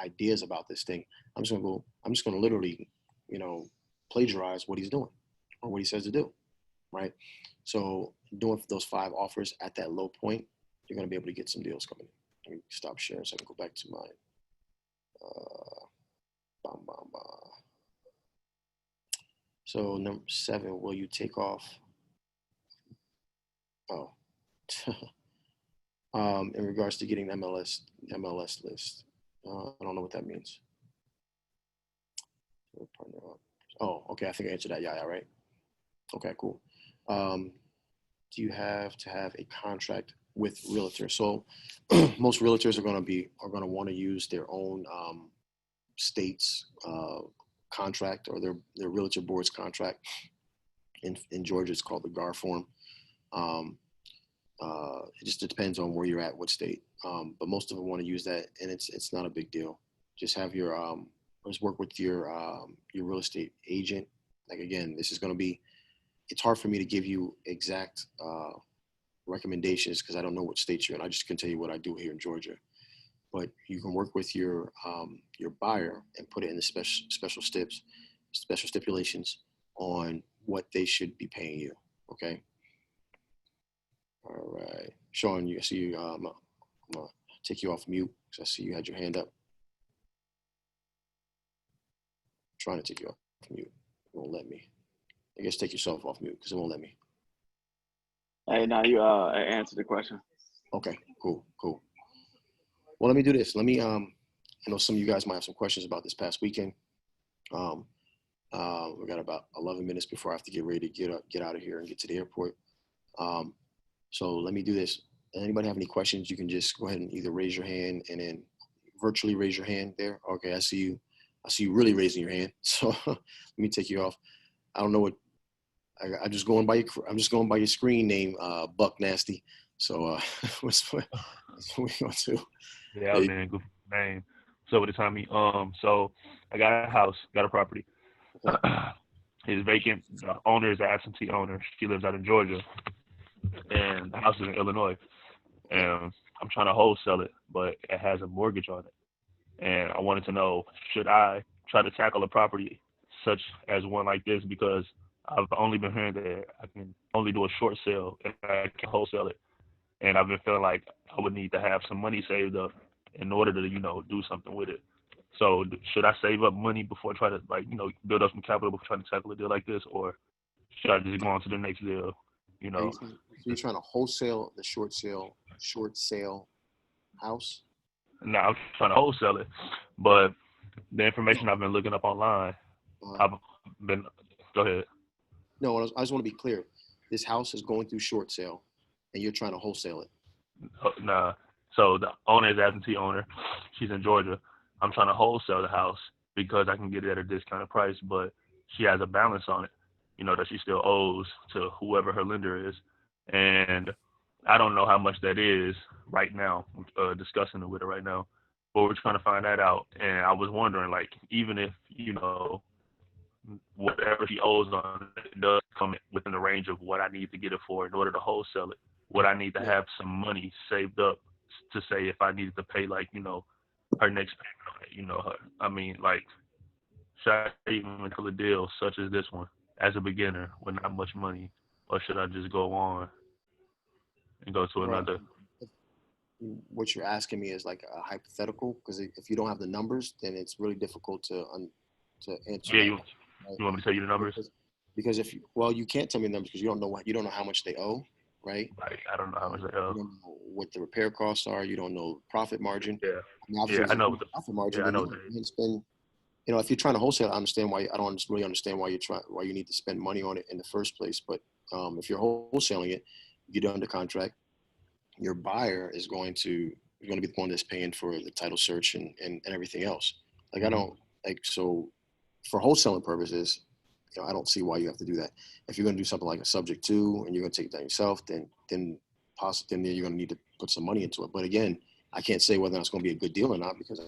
ideas about this thing, I'm just gonna literally, plagiarize what he's doing or what he says to do, right? So doing those 5 offers at that low point, you're gonna be able to get some deals coming in. Let me stop sharing so I can go back to my So number 7, will you take off? Oh, in regards to getting the MLS list, I don't know what that means. Oh, okay. I think I answered that. Yeah, right. Okay, cool. Do you have to have a contract with realtor? So most realtors are going to want to use their own state's contract or their realtor board's contract. In Georgia, it's called the GAR form. It just depends on where you're at, what state. But most of them want to use that, and it's not a big deal. Just have your just work with your real estate agent. Like again, this is going to be. It's hard for me to give you exact recommendations because I don't know what state you're in. I just can tell you what I do here in Georgia. But you can work with your buyer and put it in the special stipulations on what they should be paying you. Okay. All right, Sean, I see you. I'm gonna take you off mute because I see you had your hand up. I'm trying to take you off mute. It won't let me. I guess take yourself off mute because it won't let me. Hey, now you answer the question. Okay, cool. Well, let me do this. Let me. I know some of you guys might have some questions about this past weekend. We got about 11 minutes before I have to get ready to get out of here and get to the airport. So let me do this. Anybody have any questions? You can just go ahead and either raise your hand and then virtually raise your hand there. Okay, I see you. I see you really raising your hand. So let me take you off. I don't know what. I'm just going by your screen name, Buck Nasty. So what's what we going to? Yeah, Hey, man, good name. So with the Tommy, so I got a house, got a property. okay. It's vacant. The owner is an absentee owner. She lives out in Georgia, and the house is in Illinois. Okay. And I'm trying to wholesale it, but it has a mortgage on it. And I wanted to know, should I try to tackle a property such as one like this, because I've only been hearing that I can only do a short sale and I can wholesale it, and I've been feeling like I would need to have some money saved up in order to do something with it. So should I save up money before I try to build up some capital before trying to tackle a deal like this, or should I just go on to the next deal? You Are know, you, so you're trying to wholesale the short sale house? now I'm trying to wholesale it, but the No. information I've been looking up online, Uh, I've been go ahead. no, I just want to be clear. This house is going through short sale, and you're trying to wholesale it. Nah. So the owner is absentee owner. She's in Georgia. I'm trying to wholesale the house because I can get it at a discounted price, but she has a balance on it, that she still owes to whoever her lender is. And I don't know how much that is right now. Discussing it with her right now. But we're trying to find that out. And I was wondering, like, even if, whatever she owes on it does come within the range of what I need to get it for in order to wholesale it, would I need to Yeah. have some money saved up to say if I needed to pay, like, her next payment on it, her, I mean, like, should I even do a deal such as this one as a beginner with not much money, or should I just go on and go to Well, another? if what you're asking me is like a hypothetical, because if you don't have the numbers, then it's really difficult to answer Yeah, that. you Right? you want me to tell you the numbers? Because if you, well, you can't tell me the numbers because you don't know how much they owe, right? Like, I don't know how much they owe. You don't know what the repair costs are. You don't know profit margin. Yeah, I mean, obviously, yeah, if I there's know. a profit margin, Yeah, I then know yeah, what they. you can spend. If you're trying to wholesale, I understand why. I don't really understand why you need to spend money on it in the first place. But if you're wholesaling it, you get it under contract. Your buyer is going to be the one that's paying for the title search and everything else. Like I Mm-hmm. don't like so for wholesaling purposes, I don't see why you have to do that. If you're going to do something like a subject to and you're going to take it down yourself, then possibly then you're going to need to put some money into it. But again, I can't say whether it's going to be a good deal or not because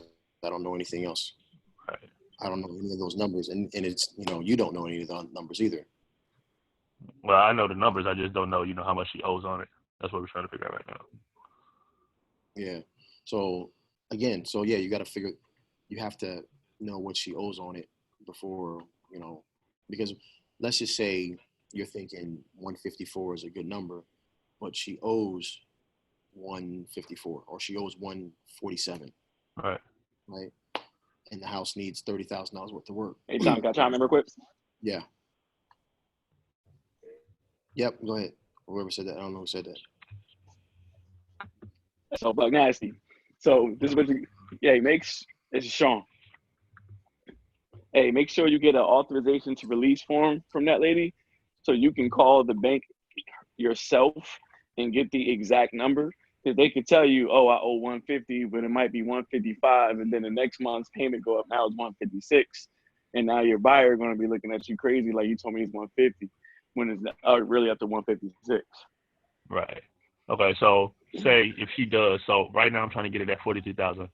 I don't know anything else. Right. I don't know any of those numbers, and it's you don't know any of the numbers either. Well, I know the numbers. I just don't know, how much she owes on it. That's what we're trying to figure out right now. Yeah. So again, so yeah, you got to figure. You have to know what she owes on it before because let's just say you're thinking 154 is a good number, but she owes 154 or she owes 147, All right. right? And the house needs $30,000 worth of work. Hey, Tom, can I chime in real quick? Yeah. Yep. Go ahead. Whoever said that, I don't know who said that. So, Buck Nasty. So, this is what you, yeah, it's Sean. Hey, make sure you get an authorization to release form from that lady so you can call the bank yourself and get the exact number. Because they could tell you, oh, I owe 150, but it might be 155, and then the next month's payment go up. Now it's 156, and now your buyer going to be looking at you crazy, like you told me it's 150, when it's really up to 156. Right. Okay. So say if she does, so right now I'm trying to get it at 43,000.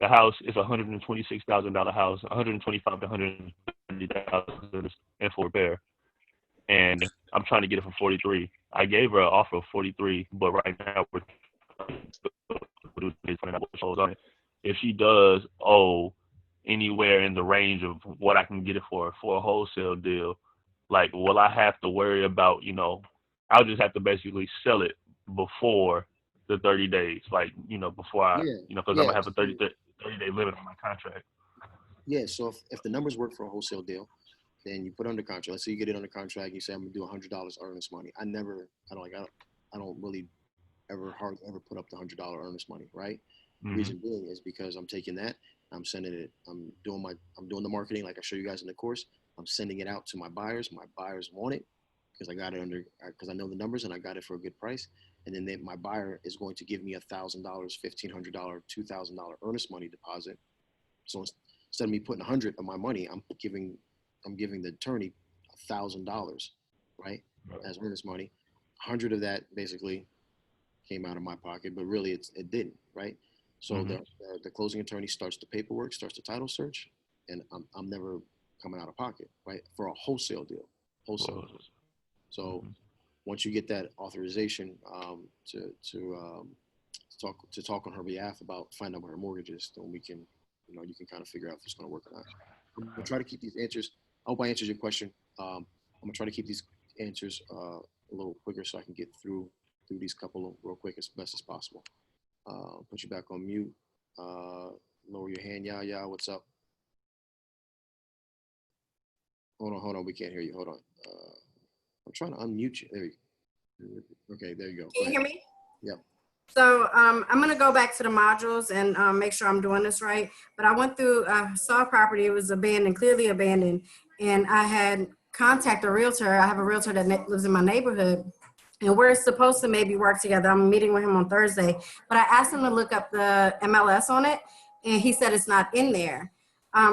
The house is $126,000 house, 125 to 130,000 in for repair, and I'm trying to get it for 43. I gave her an offer of 43, but right now we're finding out what shows on it. If she does owe anywhere in the range of what I can get it for a wholesale deal, like will I have to worry about, I'll just have to basically sell it before the 30 days, like, before I, Yeah. because I'm Yeah. gonna have a 30-day limit on my contract. Yeah. So if the numbers work for a wholesale deal, then you put under contract. Let's say you get it under contract. You say I'm gonna do $100 earnest money. I don't really ever put up the $100 earnest money, right? Mm-hmm. Reason being is because I'm taking that, I'm sending it, I'm doing the marketing like I show you guys in the course. I'm sending it out to my buyers. My buyers want it because I got it because I know the numbers and I got it for a good price. And then my buyer is going to give me $1,000, $1,500, $2,000 earnest money deposit. So instead of me putting 100 of my money, I'm giving the attorney $1,000, right, as earnest money. 100 of that basically came out of my pocket, but really it didn't, right? So the closing attorney starts the paperwork, starts the title search, and I'm never coming out of pocket, right? For a wholesale deal, wholesale. So once you get that authorization to talk on her behalf about finding out what her mortgage is, then we can, you can kind of figure out if it's going to work or not. I'm gonna try to keep these answers. I hope I answered your question. I'm gonna try to keep these answers a little quicker so I can get through these couple real quick as best as possible. Put you back on mute. Lower your hand, yeah. What's up? Hold on. We can't hear you. Hold on. I'm trying to unmute you. There you go. Okay, there you go. Can you hear me? Yep. So I'm going to go back to the modules and make sure I'm doing this right. But I went through, saw a property. It was abandoned, clearly abandoned. And I had contacted a realtor. I have a realtor that lives in my neighborhood. And we're supposed to maybe work together. I'm meeting with him on Thursday. But I asked him to look up the MLS on it. And he said it's not in there.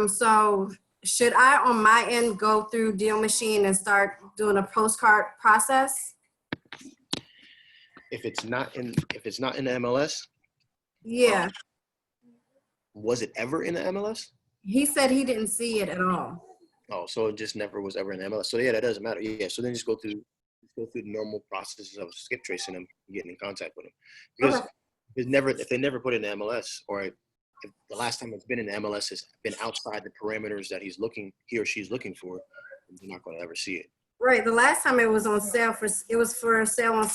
So should I, on my end, go through Deal Machine and start doing a postcard process? If it's not in the MLS, Yeah. Was it ever in the MLS? He said he didn't see it at all. Oh, so it just never was ever in the MLS. So yeah, that doesn't matter. Yeah, so then just go through the normal processes of skip tracing them and getting in contact with them. Because if they never put it in the MLS, or if the last time it's been in the MLS has been outside the parameters that he or she's looking for, you're not going to ever see it. Right. The last time it was on sale for sale on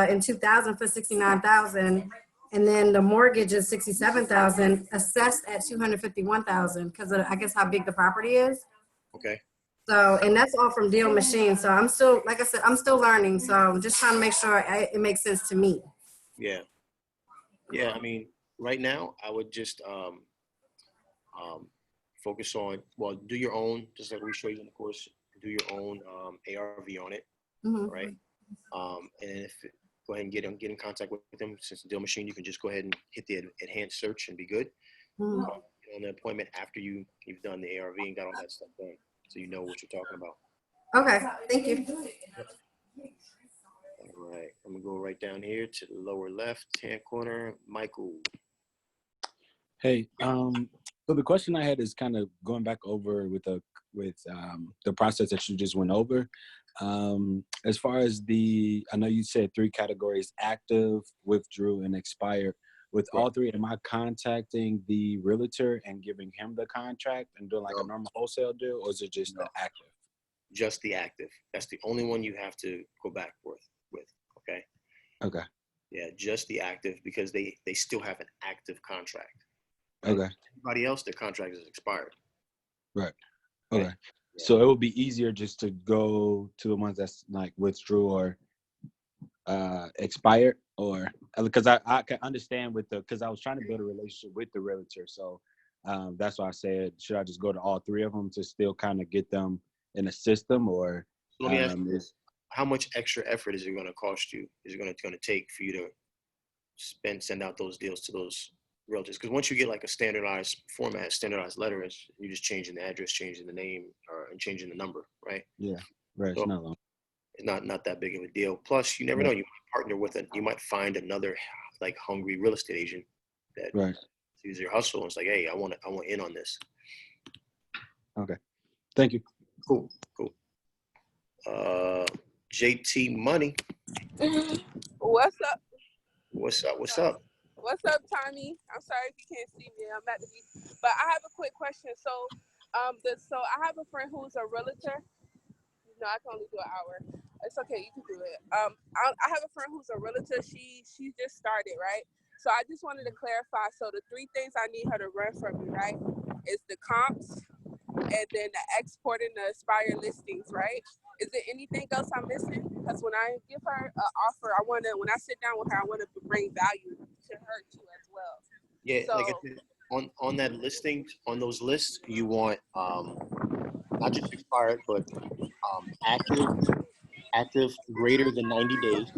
in 2000 for $69,000, and then the mortgage is $67,000, assessed at $251,000 because of, I guess, how big the property is. Okay. So, and that's all from Deal Machine. So I'm still, like I said, I'm still learning. So I'm just trying to make sure it makes sense to me. Yeah. Yeah. I mean, right now I would just focus on, do your own, just like we show you in the course. Do your own ARV on it, right? And if go ahead and get in contact with them. Since the Deal Machine, you can just go ahead and hit the enhanced search and be good. On the appointment after you've done the ARV and got all that stuff done, so you know what you're talking about. Okay, thank you. All right, I'm gonna go right down here to the lower left-hand corner. Michael. Hey, so the question I had is kind of going back over with the process that you just went over. As far as I know you said 3 categories: active, withdrew, and expired. With all 3, am I contacting the realtor and giving him the contract and doing like a normal wholesale deal, or is it just the active? Just the active. That's the only one you have to go back with. Okay. Okay. Yeah, just the active, because they still have an active contract. Okay. Everybody else, their contract is expired. Right. Okay. Yeah. So it would be easier just to go to the ones that's like withdrew or expired, or because I can understand because I was trying to build a relationship with the realtor. So that's why I said, should I just go to all 3 of them to still kind of get them in the system, or Let me ask you this. How much extra effort is it going to cost you? Is it going to take for you to send out those deals to those realtors? Because once you get like a standardized format, standardized letter, you're just changing the address, changing the name, and changing the number, right? Yeah, right. So it's not long. It's not that big of a deal. Plus, you never know. You might partner with you might find another like hungry real estate agent that sees your hustle and it's like, hey, I want in on this. Okay, thank you. Cool. JT Money. What's up? What's up? What's up, Tommy? I'm sorry if you can't see me. I'm at the beach. But I have a quick question. So, so I have a friend who's a realtor. No, I can only do an hour. It's okay, you can do it. I have a friend who's a realtor. She just started, right? So I just wanted to clarify. So the 3 things I need her to run from me, right, is the comps, and then the export and the expired listings, right? Is there anything else I'm missing? Because when I give her an offer, when I sit down with her, I want to bring value to her too as well. Yeah, so, like I said, on that listing, on those lists, you want not just expired, but active greater than 90 days.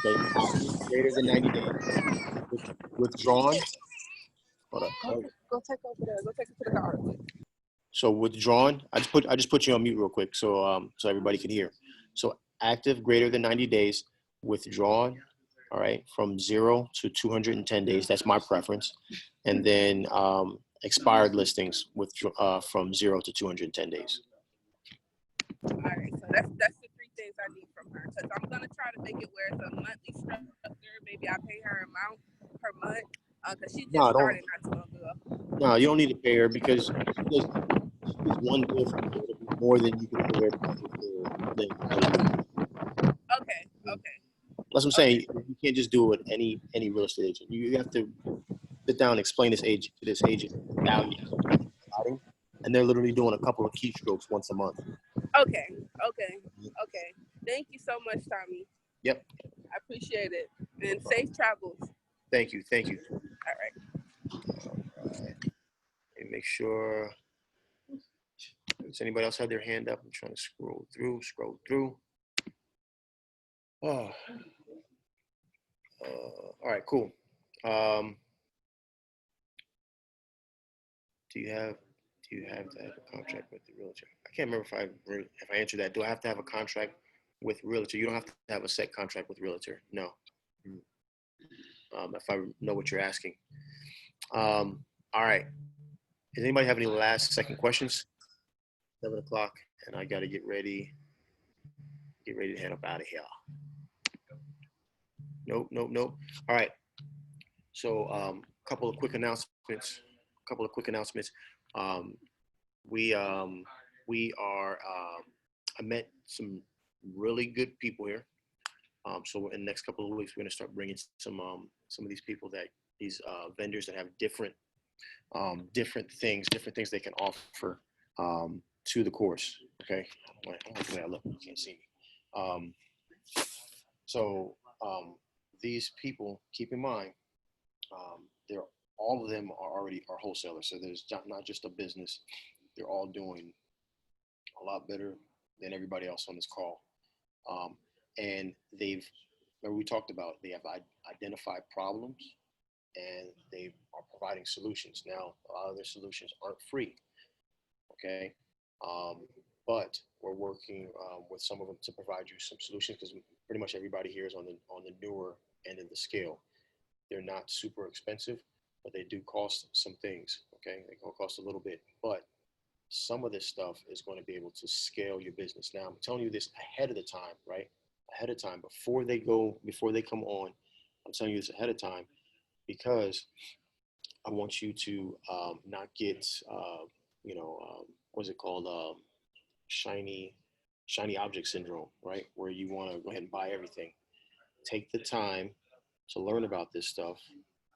Okay, active greater than 90 days. Withdrawn. Hold up. Go take over there. Go take it to the car. So withdrawn. I just put you on mute real quick so everybody can hear. So active greater than 90 days, withdrawn, all right, from 0 to 210 days. That's my preference. And then expired listings with from 0 to 210 days. All right, so that's the three things I need from her, because I'm gonna try to make it where it's a monthly structure. Maybe I pay her amount per month, because she just started not too long ago. No, you don't need to pay her because she does one deal for you. It'll be more than you can pay her for the entire year. Okay. That's what I'm saying. You can't just do it with any real estate agent. You have to sit down and explain this agent the value of providing, and they're literally doing a couple of keystrokes once a month. Okay. Thank you so much, Tommy. Yep. I appreciate it, and safe travels. Thank you. All right. Let me make sure. Does anybody else have their hand up? I'm trying to scroll through. Oh. All right, cool. Do you have to have a contract with the realtor? I can't remember if I answered that. Do I have to have a contract with realtor? You don't have to have a set contract with realtor. No. If I know what you're asking. All right. Does anybody have any last second questions? 7 o'clock, and I got to get ready to head up out of here. Nope. All right. So couple of quick announcements. We are. I met some really good people here. So in the next couple of weeks, we're going to start bringing some of these people these vendors that have different things they can offer to the course. Okay. I look, you can't see me. So these people, keep in mind, all of them are wholesalers. So there's not just a business. They're all doing a lot better than everybody else on this call. And we talked about, they have identified problems and they are providing solutions. Now, a lot of their solutions aren't free. Okay. But we're working with some of them to provide you some solutions, because pretty much everybody here is on the newer end of the scale. They're not super expensive, but they do cost some things. Okay, they cost a little bit, but some of this stuff is going to be able to scale your business. Now, I'm telling you this ahead of the time, right? Ahead of time, before they come on, I'm telling you this ahead of time, because I want you to not get, what's it called? Shiny object syndrome, right? Where you want to go ahead and buy everything. Take the time to learn about this stuff.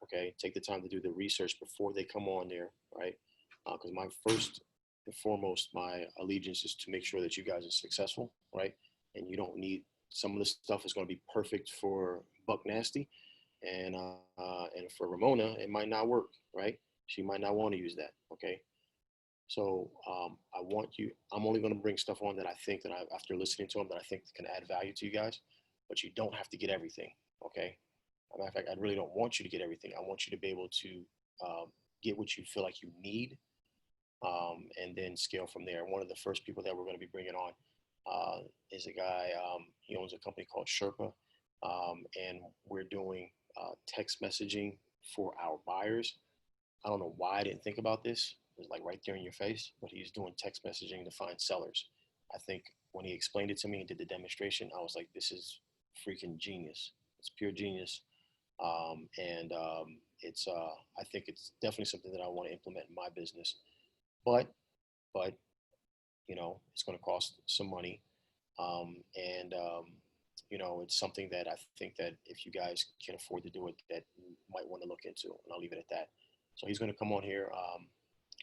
Okay. Take the time to do the research before they come on there, right? Because my first and foremost, my allegiance is to make sure that you guys are successful, right? And you don't need, some of the stuff is going to be perfect for Buck Nasty, and for Ramona, it might not work, right? She might not want to use that. Okay. So I'm only going to bring stuff on that I think that after listening to them, that I think can add value to you guys, but you don't have to get everything. Okay. As a matter of fact, I really don't want you to get everything. I want you to be able to get what you feel like you need, and then scale from there. One of the first people that we're going to be bringing on is a guy, he owns a company called Sherpa, and we're doing text messaging for our buyers. I don't know why I didn't think about this. It was like right there in your face, but he's doing text messaging to find sellers. I think when he explained it to me and did the demonstration, I was like, this is freaking genius. It's pure genius. It's I think it's definitely something that I want to implement in my business, but it's going to cost some money. It's something that I think that if you guys can afford to do it, that you might want to look into, and I'll leave it at that. So he's going to come on here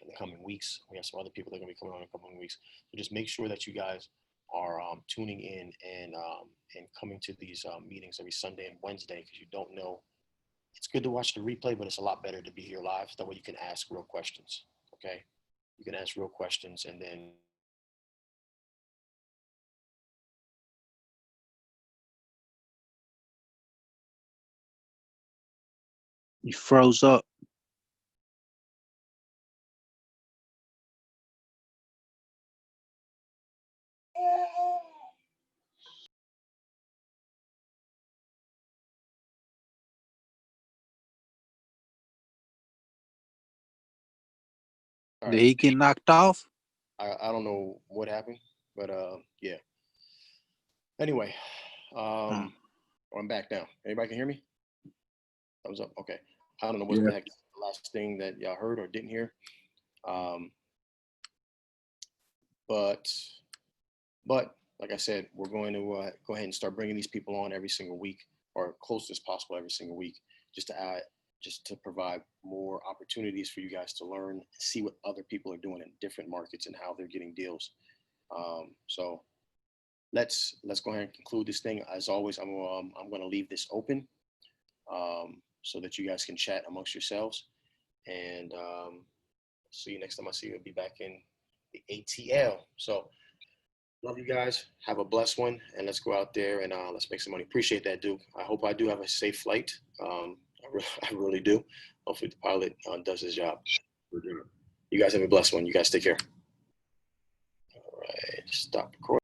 in the coming weeks. We have some other people that are going to be coming on in the coming weeks. So just make sure that you guys are tuning in and coming to these meetings every Sunday and Wednesday, because you don't know. It's good to watch the replay, but it's a lot better to be here live. So that way you can ask real questions. Okay, you can ask real questions, and then You froze up. All Did right. he get knocked off? I don't know what happened, but yeah. Anyway, I'm back now. Anybody can hear me? Thumbs up. Okay. I don't know what Yeah. the heck the last thing that y'all heard or didn't hear. But like I said, we're going to go ahead and start bringing these people on every single week, or close as possible every single week, just to provide more opportunities for you guys to learn and see what other people are doing in different markets and how they're getting deals. So let's go ahead and conclude this thing. As always, I'm going to leave this open so that you guys can chat amongst yourselves. And see you next time I see you. I'll be back in the ATL. So love you guys. Have a blessed one. And let's go out there and let's make some money. Appreciate that, Duke. I hope I do have a safe flight. I really do. Hopefully the pilot does his job. You guys have a blessed one. You guys take care. All right. Stop recording.